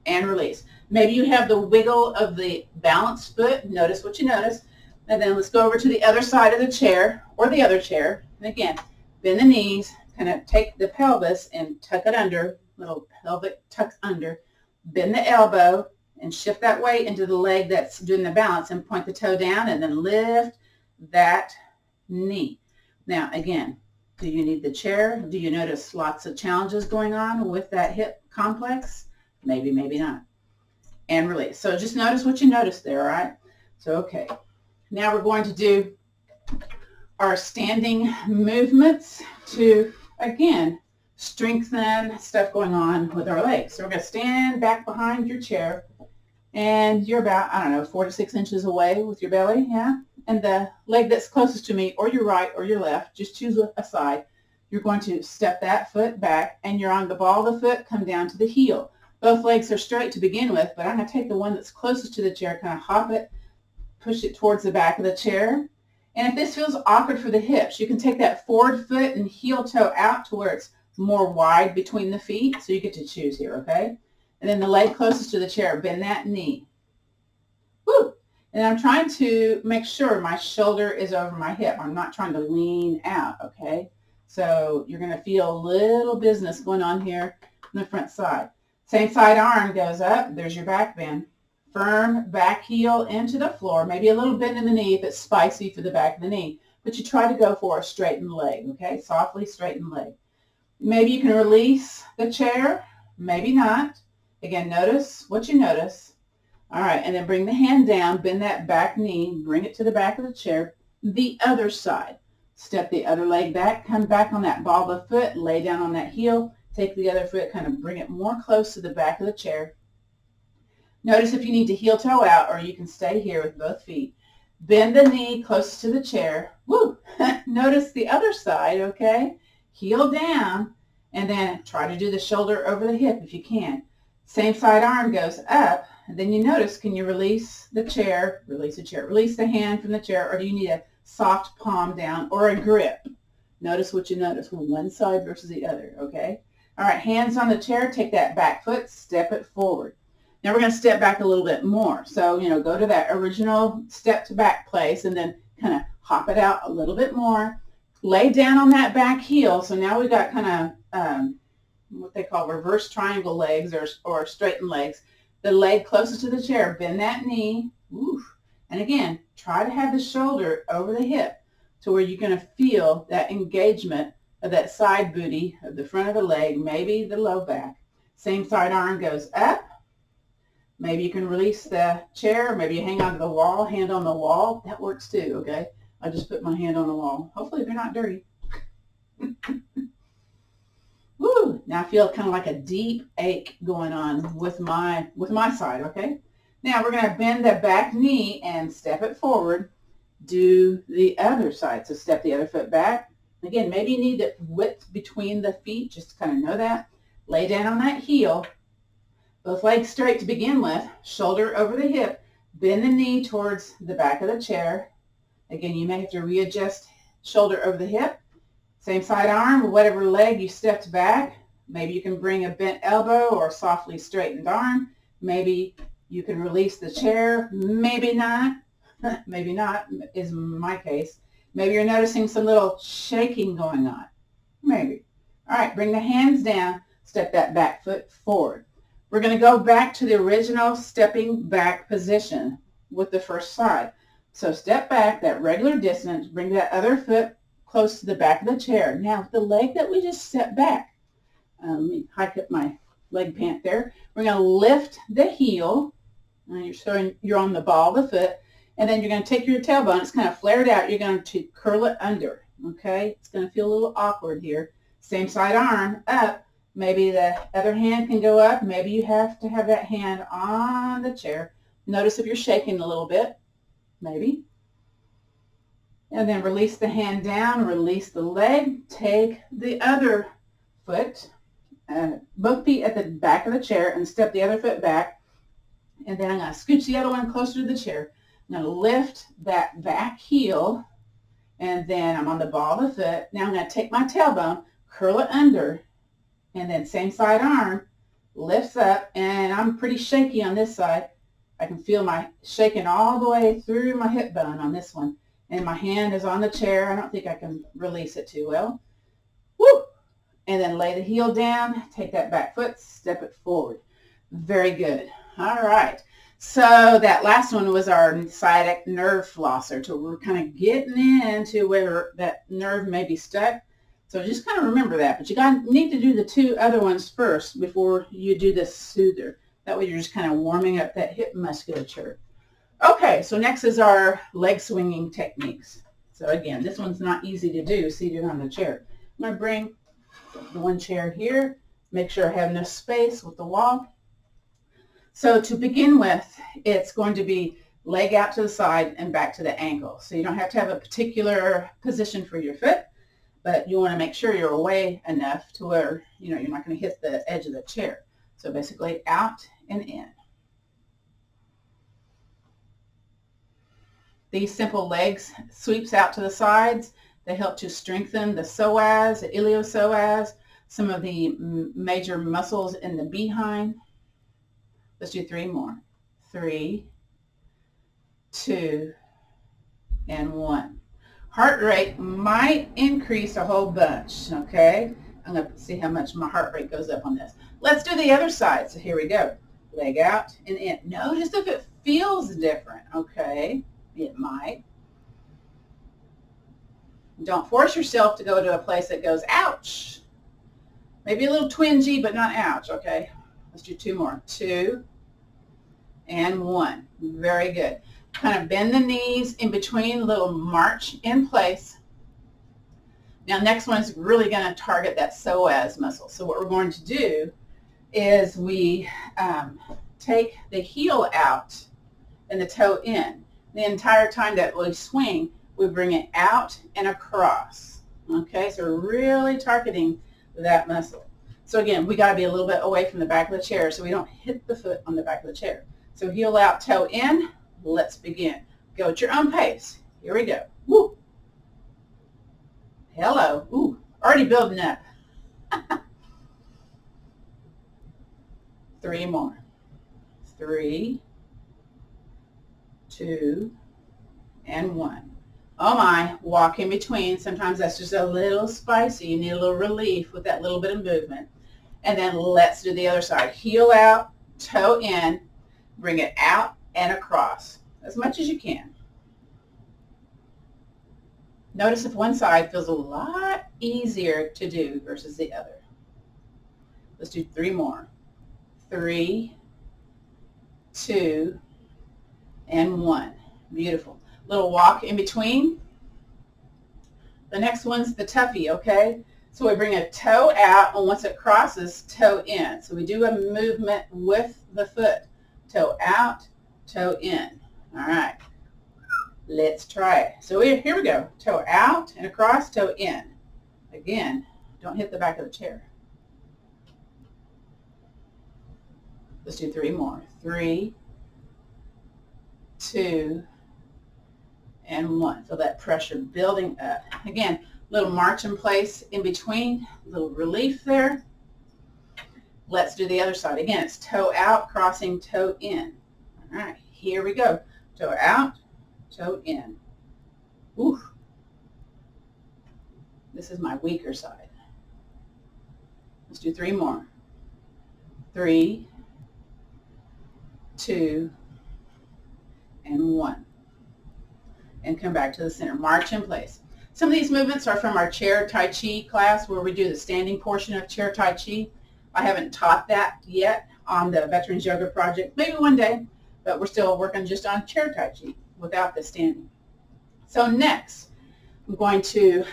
And release. Maybe you have the wiggle of the balanced foot. Notice what you notice. And then let's go over to the other side of the chair or the other chair. And again, bend the knees, kind of take the pelvis and tuck it under, little pelvic tuck under. Bend the elbow and shift that weight into the leg that's doing the balance, and point the toe down and then lift that knee. Now, again, do you need the chair? Do you notice lots of challenges going on with that hip complex? Maybe, maybe not. And release. So just notice what you notice there, all right? So, okay. Now we're going to do our standing movements to, again, strengthen stuff going on with our legs. So we're going to stand back behind your chair, and you're about, 4 to 6 inches away with your belly, yeah? And the leg that's closest to me, or your right or your left, just choose a side. You're going to step that foot back, and you're on the ball of the foot, come down to the heel. Both legs are straight to begin with, but I'm going to take the one that's closest to the chair, kind of hop it, push it towards the back of the chair. And if this feels awkward for the hips, you can take that forward foot and heel toe out to where it's more wide between the feet. So you get to choose here, okay? And then the leg closest to the chair, bend that knee. Woo! And I'm trying to make sure my shoulder is over my hip. I'm not trying to lean out, okay? So you're going to feel a little business going on here on the front side. Same side arm goes up. There's your back bend. Firm back heel into the floor. Maybe a little bend in the knee if it's spicy for the back of the knee. But you try to go for a straightened leg, okay? Softly straightened leg. Maybe you can release the chair. Maybe not. Again, notice what you notice. All right, and then bring the hand down. Bend that back knee. Bring it to the back of the chair. The other side. Step the other leg back. Come back on that ball of the foot. Lay down on that heel. Take the other foot, kind of bring it more close to the back of the chair. Notice if you need to heel toe out, or you can stay here with both feet. Bend the knee close to the chair. Woo! Notice the other side, okay? Heel down, and then try to do the shoulder over the hip if you can. Same side arm goes up, and then you notice, can you release the chair, release the hand from the chair, or do you need a soft palm down or a grip? Notice what you notice from one side versus the other, okay? All right, hands on the chair, take that back foot, step it forward. Now we're going to step back a little bit more. So, go to that original step to back place and then kind of hop it out a little bit more. Lay down on that back heel. So now we've got kind of what they call reverse triangle legs or straightened legs. The leg closest to the chair, bend that knee. Oof. And again, try to have the shoulder over the hip to where you're going to feel that engagement of that side booty of the front of the leg, maybe the low back. Same side arm goes up. Maybe you can release the chair. Maybe you hang onto the wall, hand on the wall. That works too, okay? I just put my hand on the wall. Hopefully they're not dirty. Woo! Now I feel kind of like a deep ache going on with my side, okay? Now we're going to bend the back knee and step it forward. Do the other side. So step the other foot back. Again, maybe you need the width between the feet, just to kind of know that. Lay down on that heel. Both legs straight to begin with. Shoulder over the hip. Bend the knee towards the back of the chair. Again, you may have to readjust shoulder over the hip. Same side arm, whatever leg you stepped back. Maybe you can bring a bent elbow or softly straightened arm. Maybe you can release the chair. Maybe not. Maybe not is my case. Maybe you're noticing some little shaking going on. Maybe. All right, bring the hands down. Step that back foot forward. We're going to go back to the original stepping back position with the first side. So step back that regular distance. Bring that other foot close to the back of the chair. Now, the leg that we just stepped back, let me hike up my leg pant there. We're going to lift the heel. You're on the ball of the foot. And then you're going to take your tailbone. It's kind of flared out. You're going to curl it under, okay? It's going to feel a little awkward here. Same side arm up. Maybe the other hand can go up. Maybe you have to have that hand on the chair. Notice if you're shaking a little bit. Maybe. And then release the hand down. Release the leg. Take the other foot, both feet at the back of the chair, and step the other foot back. And then I'm going to scooch the other one closer to the chair. I'm going to lift that back heel, and then I'm on the ball of the foot. Now I'm going to take my tailbone, curl it under, and then same side arm lifts up, and I'm pretty shaky on this side. I can feel my shaking all the way through my hip bone on this one, and my hand is on the chair. I don't think I can release it too well. Woo! And then lay the heel down, take that back foot, step it forward. Very good. All right. So that last one was our sciatic nerve flosser. So we're kind of getting into where that nerve may be stuck. So just kind of remember that. But you need to do the two other ones first before you do the soother. That way you're just kind of warming up that hip musculature. Okay, so next is our leg swinging techniques. So again, this one's not easy to do seated on the chair. I'm going to bring the one chair here. Make sure I have enough space with the wall. So to begin with, it's going to be leg out to the side and back to the ankle. So you don't have to have a particular position for your foot, but you want to make sure you're away enough to where, you're not going to hit the edge of the chair. So basically out and in. These simple legs sweeps out to the sides. They help to strengthen the psoas, the iliopsoas, some of the major muscles in the behind. Let's do 3 more. 3, 2, and 1. Heart rate might increase a whole bunch, okay? I'm going to see how much my heart rate goes up on this. Let's do the other side. So here we go. Leg out and in. Notice if it feels different, okay? It might. Don't force yourself to go to a place that goes, ouch. Maybe a little twingy, but not ouch, okay? Let's do 2 more. 2 and 1. Very good. Kind of bend the knees in between, a little march in place. Now, next one is really going to target that psoas muscle. So what we're going to do is we take the heel out and the toe in. The entire time that we swing, we bring it out and across. Okay, so we're really targeting that muscle. So again, we got to be a little bit away from the back of the chair so we don't hit the foot on the back of the chair. So heel out, toe in. Let's begin. Go at your own pace. Here we go. Woo. Hello. Ooh, already building up. 3 more. 3, 2, and 1. Oh my, walk in between. Sometimes that's just a little spicy. You need a little relief with that little bit of movement. And then let's do the other side. Heel out, toe in, bring it out and across as much as you can. Notice if one side feels a lot easier to do versus the other. Let's do 3 more. 3, 2, and 1. Beautiful. Little walk in between. The next one's the toughie, okay? So we bring a toe out, and once it crosses, toe in. So we do a movement with the foot. Toe out, toe in. All right. Let's try it. So here we go. Toe out and across, toe in. Again, don't hit the back of the chair. Let's do 3 more. 3, 2, and 1. Feel that pressure building up. Again, little march in place in between, little relief there. Let's do the other side. Again, it's toe out, crossing, toe in. All right, here we go. Toe out, toe in. Ooh. This is my weaker side. Let's do 3 more. 3, 2, and 1. And come back to the center. March in place. Some of these movements are from our chair Tai Chi class where we do the standing portion of chair Tai Chi. I haven't taught that yet on the Veterans Yoga Project. Maybe one day, but we're still working just on chair Tai Chi without the standing. So next, I'm going to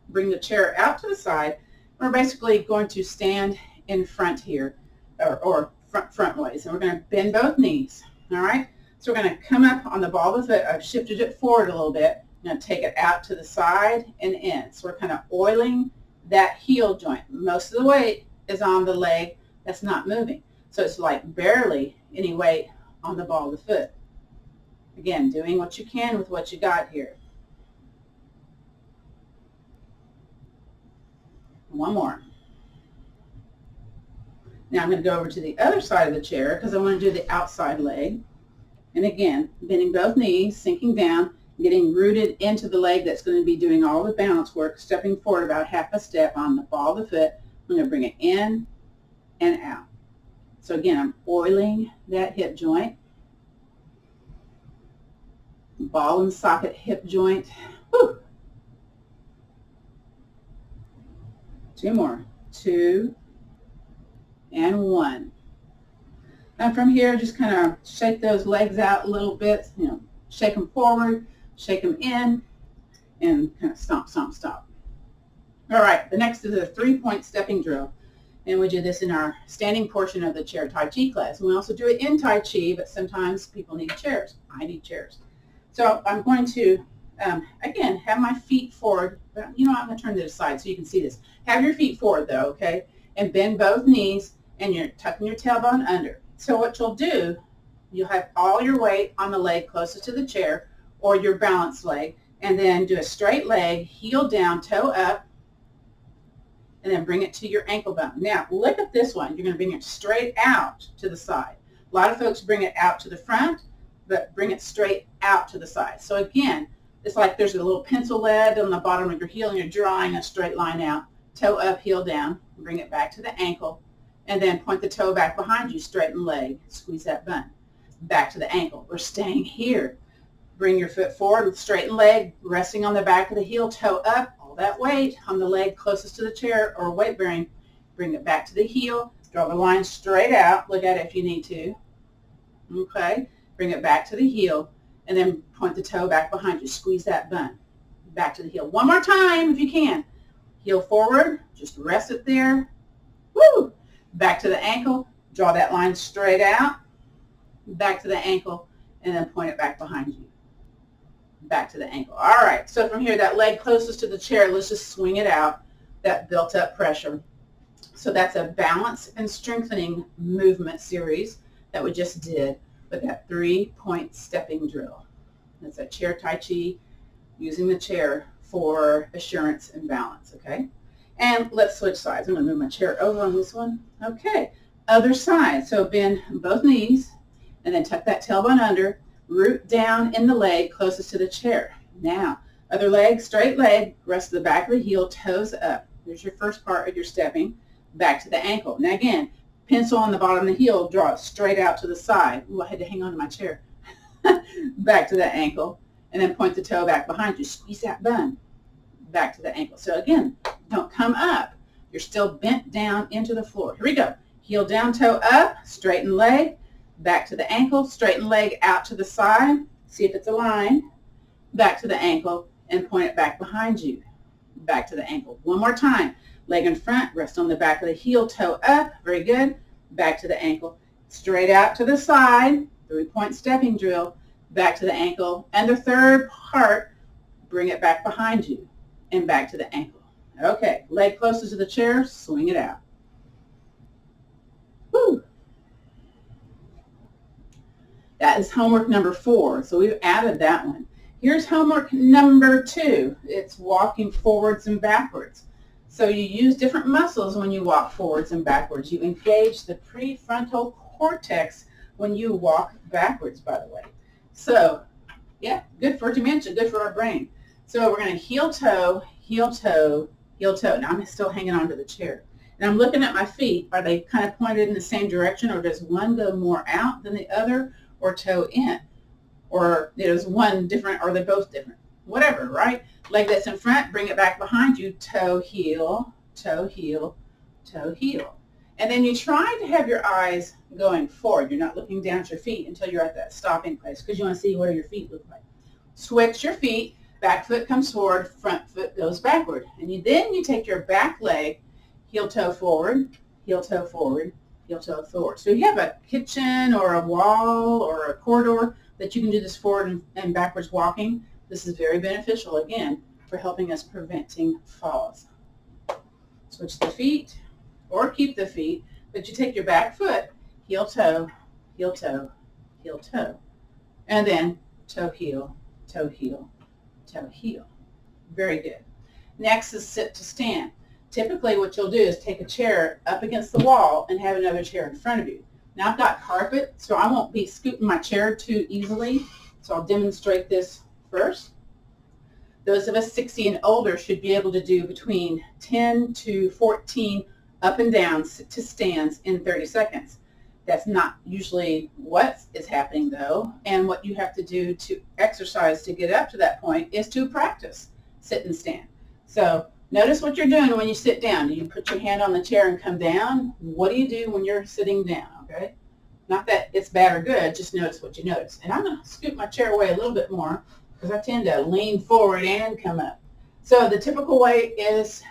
bring the chair out to the side. We're basically going to stand in front here, or front ways. And we're going to bend both knees, all right? So we're going to come up on the ball of the foot. I've shifted it forward a little bit. I'm going to take it out to the side and in. So we're kind of oiling that heel joint. Most of the weight is on the leg that's not moving. So it's like barely any weight on the ball of the foot. Again, doing what you can with what you got here. 1 more. Now I'm going to go over to the other side of the chair because I want to do the outside leg. And again, bending both knees, sinking down, getting rooted into the leg that's going to be doing all the balance work, stepping forward about half a step on the ball of the foot. I'm going to bring it in and out. So again, I'm oiling that hip joint. Ball and socket hip joint. Whew. 2 more. 2 and 1. And from here, just kind of shake those legs out a little bit, shake them forward, shake them in, and kind of stomp, stomp, stomp. All right, the next is a 3-point stepping drill. And we do this in our standing portion of the chair Tai Chi class. And we also do it in Tai Chi, but sometimes people need chairs. I need chairs. So I'm going to, again, have my feet forward. But I'm going to turn to the side so you can see this. Have your feet forward, though, okay? And bend both knees, and you're tucking your tailbone under. So what you'll do, you'll have all your weight on the leg closest to the chair or your balanced leg, and then do a straight leg, heel down, toe up, and then bring it to your ankle bone. Now, look at this one. You're going to bring it straight out to the side. A lot of folks bring it out to the front, but bring it straight out to the side. So again, it's like there's a little pencil lead on the bottom of your heel, and you're drawing a straight line out. Toe up, heel down, bring it back to the ankle, and then point the toe back behind you, straighten leg, squeeze that bun. Back to the ankle. We're staying here. Bring your foot forward, straighten leg, resting on the back of the heel, toe up, all that weight on the leg closest to the chair or weight bearing. Bring it back to the heel, draw the line straight out, look at it if you need to. Okay, bring it back to the heel, and then point the toe back behind you, squeeze that bun. Back to the heel. One more time if you can. Heel forward, just rest it there. Woo! Back to the ankle, draw that line straight out, back to the ankle, and then point it back behind you. Back to the ankle. All right, so from here, that leg closest to the chair, let's just swing it out, that built up pressure. So that's a balance and strengthening movement series that we just did with that 3-point stepping drill. That's a chair Tai Chi, using the chair for assurance and balance, okay? And let's switch sides. I'm going to move my chair over on this one. Okay, other side. So bend both knees and then tuck that tailbone under, root down in the leg closest to the chair. Now, other leg, straight leg, rest of the back of the heel, toes up. There's your first part of your stepping. Back to the ankle. Now again, pencil on the bottom of the heel, draw it straight out to the side. Ooh, I had to hang on to my chair. Back to the ankle, and then point the toe back behind you. Squeeze that bun. Back to the ankle. So again, don't come up. You're still bent down into the floor. Here we go. Heel down, toe up, straighten leg, back to the ankle, straighten leg out to the side. See if it's aligned. Back to the ankle, and point it back behind you. Back to the ankle. One more time. Leg in front, rest on the back of the heel, toe up. Very good. Back to the ankle. Straight out to the side. 3-point stepping drill. Back to the ankle. And the third part, bring it back behind you and back to the ankle. Okay, leg closest to the chair, swing it out. Woo. That is homework number 4. So we've added that one. Here's homework number 2. It's walking forwards and backwards. So you use different muscles when you walk forwards and backwards. You engage the prefrontal cortex when you walk backwards, by the way. So, yeah, good for dementia, good for our brain. So we're going to heel toe, heel toe, heel toe. Now I'm still hanging onto the chair. And I'm looking at my feet. Are they kind of pointed in the same direction, or does one go more out than the other, or toe in? Or is one different, or are they both different? Whatever, right? Leg that's in front, bring it back behind you, toe, heel, toe, heel, toe, heel. And then you try to have your eyes going forward. You're not looking down at your feet until you're at that stopping place, because you want to see what your feet look like. Switch your feet, back foot comes forward, front foot goes backward. And then you take your back leg, heel toe forward, heel toe forward, heel toe forward. So if you have a kitchen or a wall or a corridor that you can do this forward and backwards walking, this is very beneficial, again, for helping us preventing falls. Switch the feet, or keep the feet, but you take your back foot, heel toe, heel toe, heel toe, and then toe heel, toe heel, toe heel. Very good. Next is sit to stand. Typically what you'll do is take a chair up against the wall and have another chair in front of you. Now I've got carpet, so I won't be scooting my chair too easily, so I'll demonstrate this first. Those of us 60 and older should be able to do between 10 to 14 up and down to stands in 30 seconds. That's not usually what is happening though, and what you have to do to exercise to get up to that point is to practice sit and stand. So notice what you're doing when you sit down. Do you put your hand on the chair and come down? What do you do when you're sitting down, okay? Not that it's bad or good, just notice what you notice. And I'm going to scoot my chair away a little bit more because I tend to lean forward and come up. So the typical way is,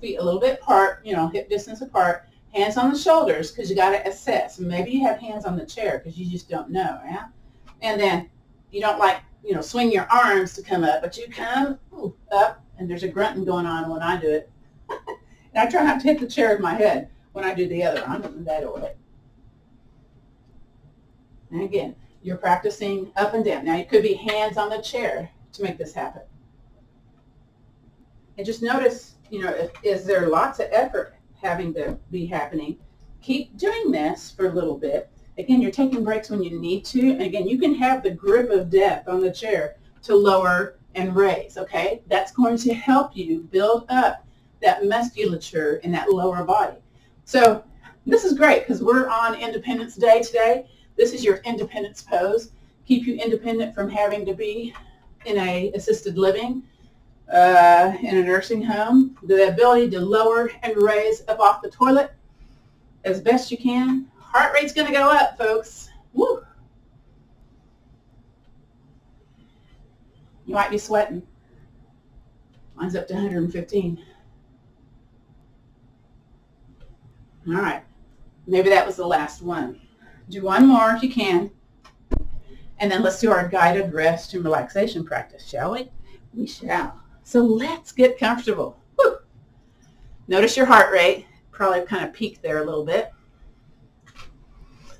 feet a little bit apart, hip distance apart, hands on the shoulders because you got to assess. Maybe you have hands on the chair because you just don't know, yeah? And then you don't swing your arms to come up, but you come up, and there's a grunting going on when I do it. And I try not to hit the chair with my head when I do the other. I'm doing that way. And again, you're practicing up and down. Now, it could be hands on the chair to make this happen. And just notice, is there lots of effort having to be happening? Keep doing this for a little bit. Again, you're taking breaks when you need to. And again, you can have the grip of death on the chair to lower and raise, okay? That's going to help you build up that musculature in that lower body. So This is great because we're on Independence Day today. This is your independence pose. Keep you independent from having to be in a assisted living, in a nursing home. The ability to lower and raise up off the toilet as best you can. Heart rate's going to go up, folks. Woo! You might be sweating. Mine's up to 115. All right. Maybe that was the last one. Do one more if you can. And then let's do our guided rest and relaxation practice, shall we? We shall. So let's get comfortable. Woo. Notice your heart rate. Probably kind of peaked there a little bit.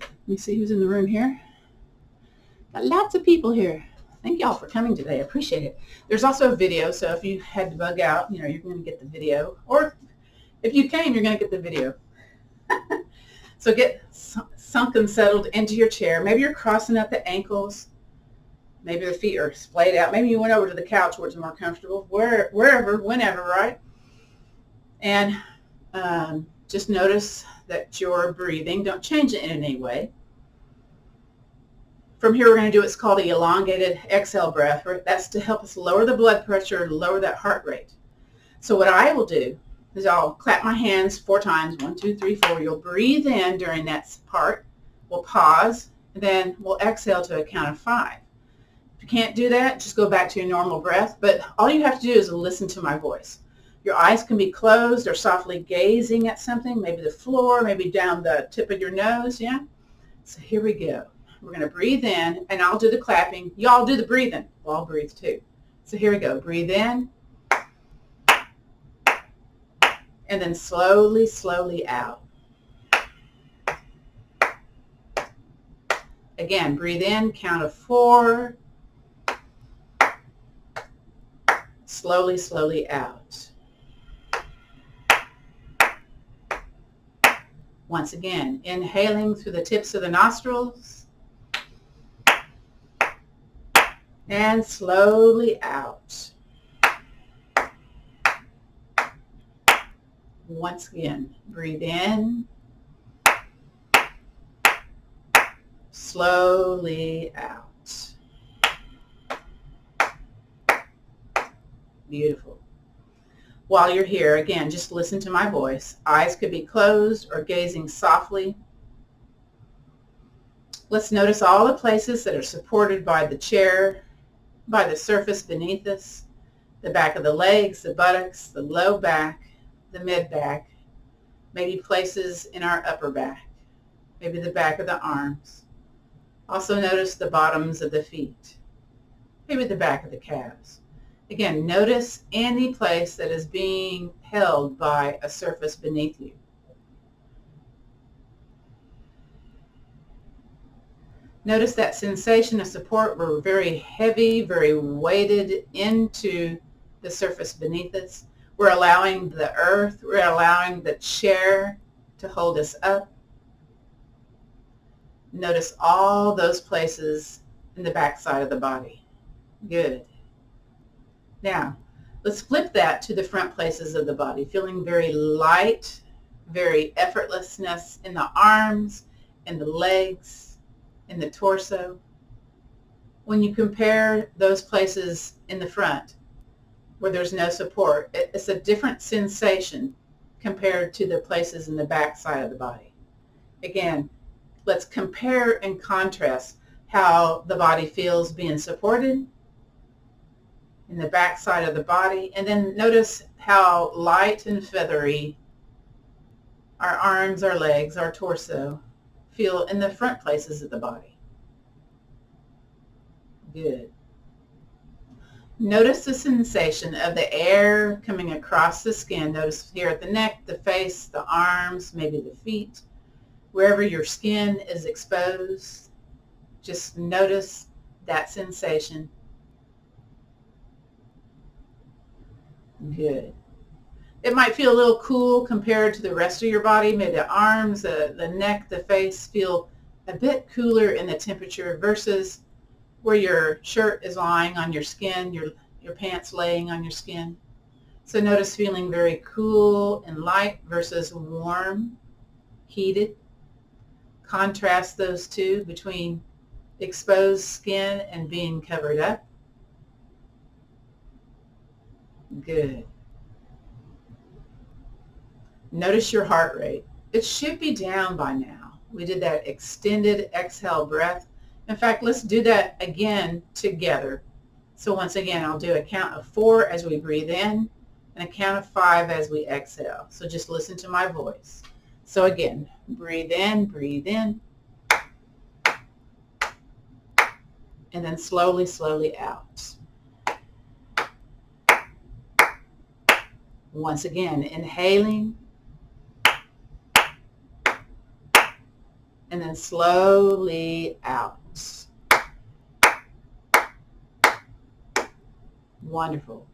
Let me see who's in the room here. Got lots of people here. Thank y'all for coming today. I appreciate it. There's also a video, so if you had to bug out, you're going to get the video. Or if you came, you're going to get the video. So get sunk and settled into your chair. Maybe you're crossing at the ankles. Maybe the feet are splayed out. Maybe you went over to the couch where it's more comfortable. Wherever, whenever, right? And just notice that you're breathing. Don't change it in any way. From here, we're going to do what's called the elongated exhale breath. That's to help us lower the blood pressure, lower that heart rate. So what I will do is I'll clap my hands 4 times. 1, 2, 3, 4. You'll breathe in during that part. We'll pause, and then we'll exhale to a count of 5. If you can't do that, just go back to your normal breath. But all you have to do is listen to my voice. Your eyes can be closed or softly gazing at something, maybe the floor, maybe down the tip of your nose, yeah? So here we go. We're going to breathe in, and I'll do the clapping. Y'all do the breathing. Well, I'll breathe too. So here we go. Breathe in. And then slowly, slowly out. Again, breathe in, count of 4. Slowly, slowly out. Once again, inhaling through the tips of the nostrils. And slowly out. Once again, breathe in. Slowly out. Beautiful. While you're here, again, just listen to my voice. Eyes could be closed or gazing softly. Let's notice all the places that are supported by the chair, by the surface beneath us, the back of the legs, the buttocks, the low back, the mid back, maybe places in our upper back, maybe the back of the arms. Also notice the bottoms of the feet, maybe the back of the calves. Again, notice any place that is being held by a surface beneath you. Notice that sensation of support. We're very heavy, very weighted into the surface beneath us. We're allowing the earth, we're allowing the chair to hold us up. Notice all those places in the back side of the body. Good. Now, let's flip that to the front places of the body, feeling very light, very effortlessness in the arms, in the legs, in the torso. When you compare those places in the front where there's no support, it's a different sensation compared to the places in the back side of the body. Again, let's compare and contrast how the body feels being supported in the back side of the body, and then notice how light and feathery our arms, our legs, our torso feel in the front places of the body. Good. Notice the sensation of the air coming across the skin. Notice here at the neck, the face, the arms, maybe the feet, wherever your skin is exposed. Just notice that sensation. Good. It might feel a little cool compared to the rest of your body. Maybe the arms, the neck, the face feel a bit cooler in the temperature versus where your shirt is lying on your skin, your pants laying on your skin. So notice feeling very cool and light versus warm, heated. Contrast those two between exposed skin and being covered up. Good. Notice your heart rate. It should be down by now. We did that extended exhale breath. In fact, let's do that again together. So once again, I'll do a count of 4 as we breathe in and a count of 5 as we exhale. So just listen to my voice. So again, breathe in, and then slowly, slowly out. Once again, inhaling, and then slowly out. Wonderful.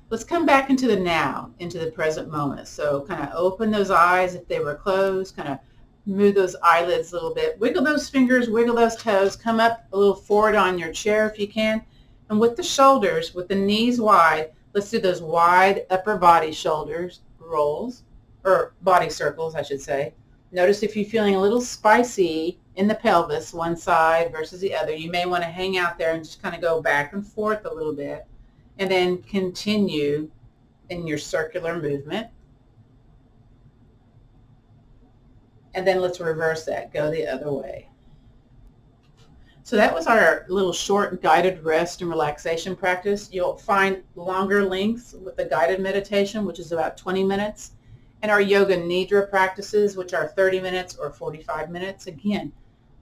Let's come back into the now, into the present moment. So kind of open those eyes if they were closed, kind of move those eyelids a little bit. Wiggle those fingers, wiggle those toes, come up a little forward on your chair if you can. And with the shoulders, with the knees wide, let's do those wide upper body shoulders rolls, or body circles, I should say. Notice if you're feeling a little spicy in the pelvis, one side versus the other, you may want to hang out there and just kind of go back and forth a little bit, and then continue in your circular movement. And then let's reverse that, go the other way. So that was our little short guided rest and relaxation practice. You'll find longer lengths with the guided meditation, which is about 20 minutes, and our yoga nidra practices, which are 30 minutes or 45 minutes. Again,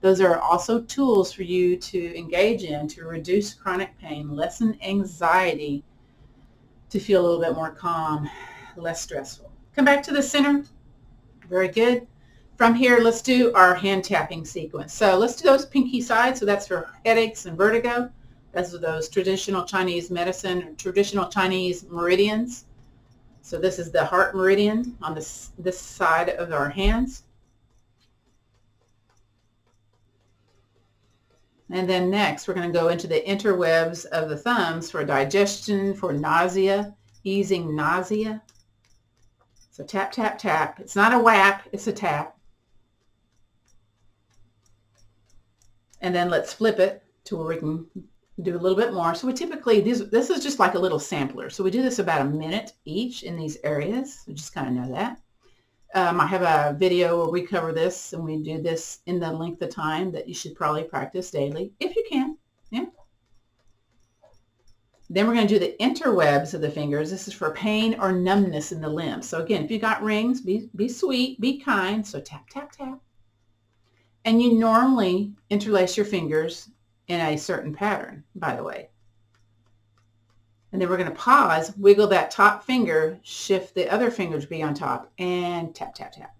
those are also tools for you to engage in to reduce chronic pain, lessen anxiety, to feel a little bit more calm, less stressful. Come back to the center. Very good. From here, let's do our hand tapping sequence. So let's do those pinky sides. So that's for headaches and vertigo. Those are those traditional Chinese medicine, or traditional Chinese meridians. So this is the heart meridian on this side of our hands. And then next, we're going to go into the interwebs of the thumbs for digestion, for nausea, easing nausea. So tap, tap, tap. It's not a whap, it's a tap. And then let's flip it to where we can do a little bit more. So we typically, this is just like a little sampler. So we do this about a minute each in these areas. So just kind of know that. I have a video where we cover this, and we do this in the length of time that you should probably practice daily, if you can. Yeah. Then we're going to do the interwebs of the fingers. This is for pain or numbness in the limbs. So again, if you got rings, be sweet, be kind. So tap, tap, tap. And you normally interlace your fingers in a certain pattern, by the way. And then we're going to pause, wiggle that top finger, shift the other finger to be on top, and tap, tap, tap.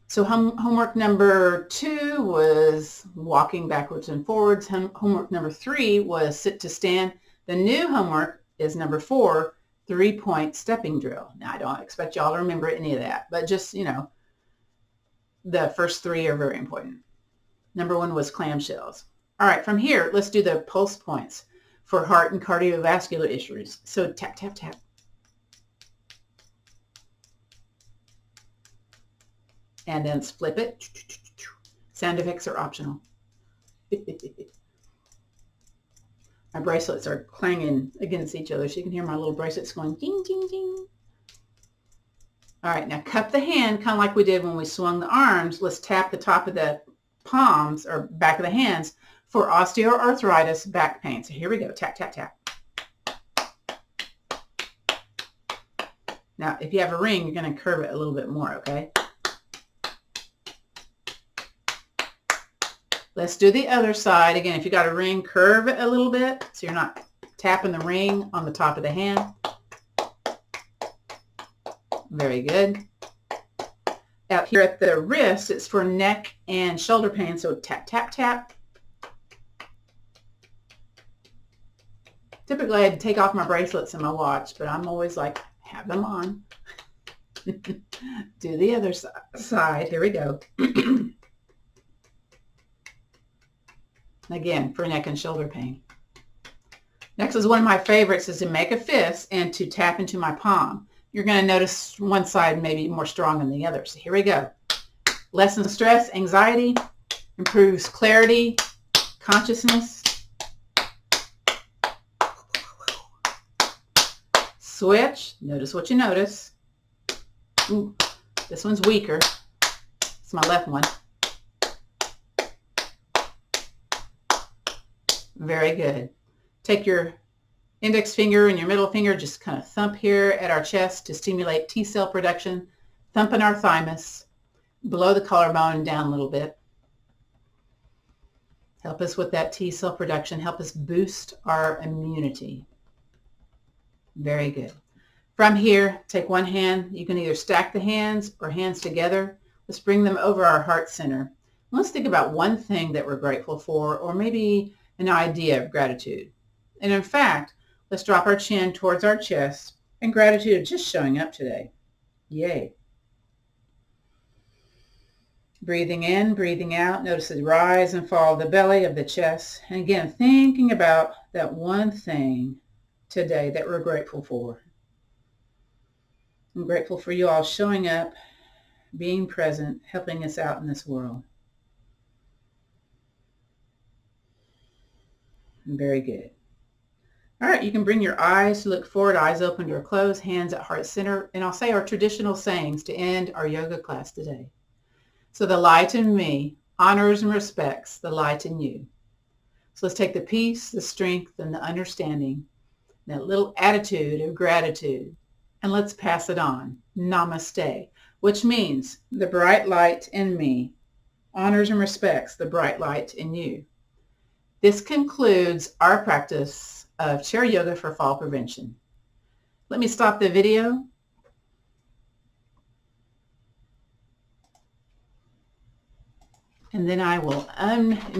So homework number 2 was walking backwards and forwards. Homework number 3 was sit to stand. The new homework is number 4, 3-point stepping drill. Now, I don't expect y'all to remember any of that, but just, you know, the first 3 are very important. Number 1 was clamshells. All right, from here, let's do the pulse points for heart and cardiovascular issues. So tap, tap, tap. And then flip it. Sound effects are optional. My bracelets are clanging against each other, so you can hear my little bracelets going ding, ding, ding. All right, now cup the hand, kind of like we did when we swung the arms. Let's tap the top of the palms or back of the hands for osteoarthritis, back pain. So here we go. Tap, tap, tap. Now, if you have a ring, you're going to curve it a little bit more, okay? Let's do the other side. Again, if you got a ring, curve it a little bit so you're not tapping the ring on the top of the hand. Very good. Out here at the wrist, it's for neck and shoulder pain. So tap, tap, tap. Typically, I'd take off my bracelets and my watch, but I'm always like, have them on. Do the other side. Here we go. Again, for neck and shoulder pain. Next is one of my favorites, is to make a fist and to tap into my palm. you're going to notice one side maybe more strong than the other. So here we go. Lessens stress, anxiety, improves clarity, consciousness. Switch. Notice what you notice. Ooh, this one's weaker. It's my left one. Very good. Take your index finger and your middle finger, just kind of thump here at our chest to stimulate T cell production. Thump in our thymus, below the collarbone, down a little bit. Help us with that T cell production. Help us boost our immunity. Very good. From here, take one hand. You can either stack the hands or hands together. Let's bring them over our heart center. Let's think about one thing that we're grateful for, or maybe an idea of gratitude. And in fact, let's drop our chin towards our chest in gratitude of just showing up today. Yay. Breathing in, breathing out. Notice the rise and fall of the belly, of the chest. And again, thinking about that one thing today that we're grateful for. I'm grateful for you all showing up, being present, helping us out in this world. Very good. All right, you can bring your eyes to look forward, eyes open or closed, hands at heart center, and I'll say our traditional sayings to end our yoga class today. So the light in me honors and respects the light in you. So let's take the peace, the strength, and the understanding, that little attitude of gratitude, and let's pass it on. Namaste, which means the bright light in me honors and respects the bright light in you. This concludes our practice of chair yoga for fall prevention. Let me stop the video. And then I will unmute.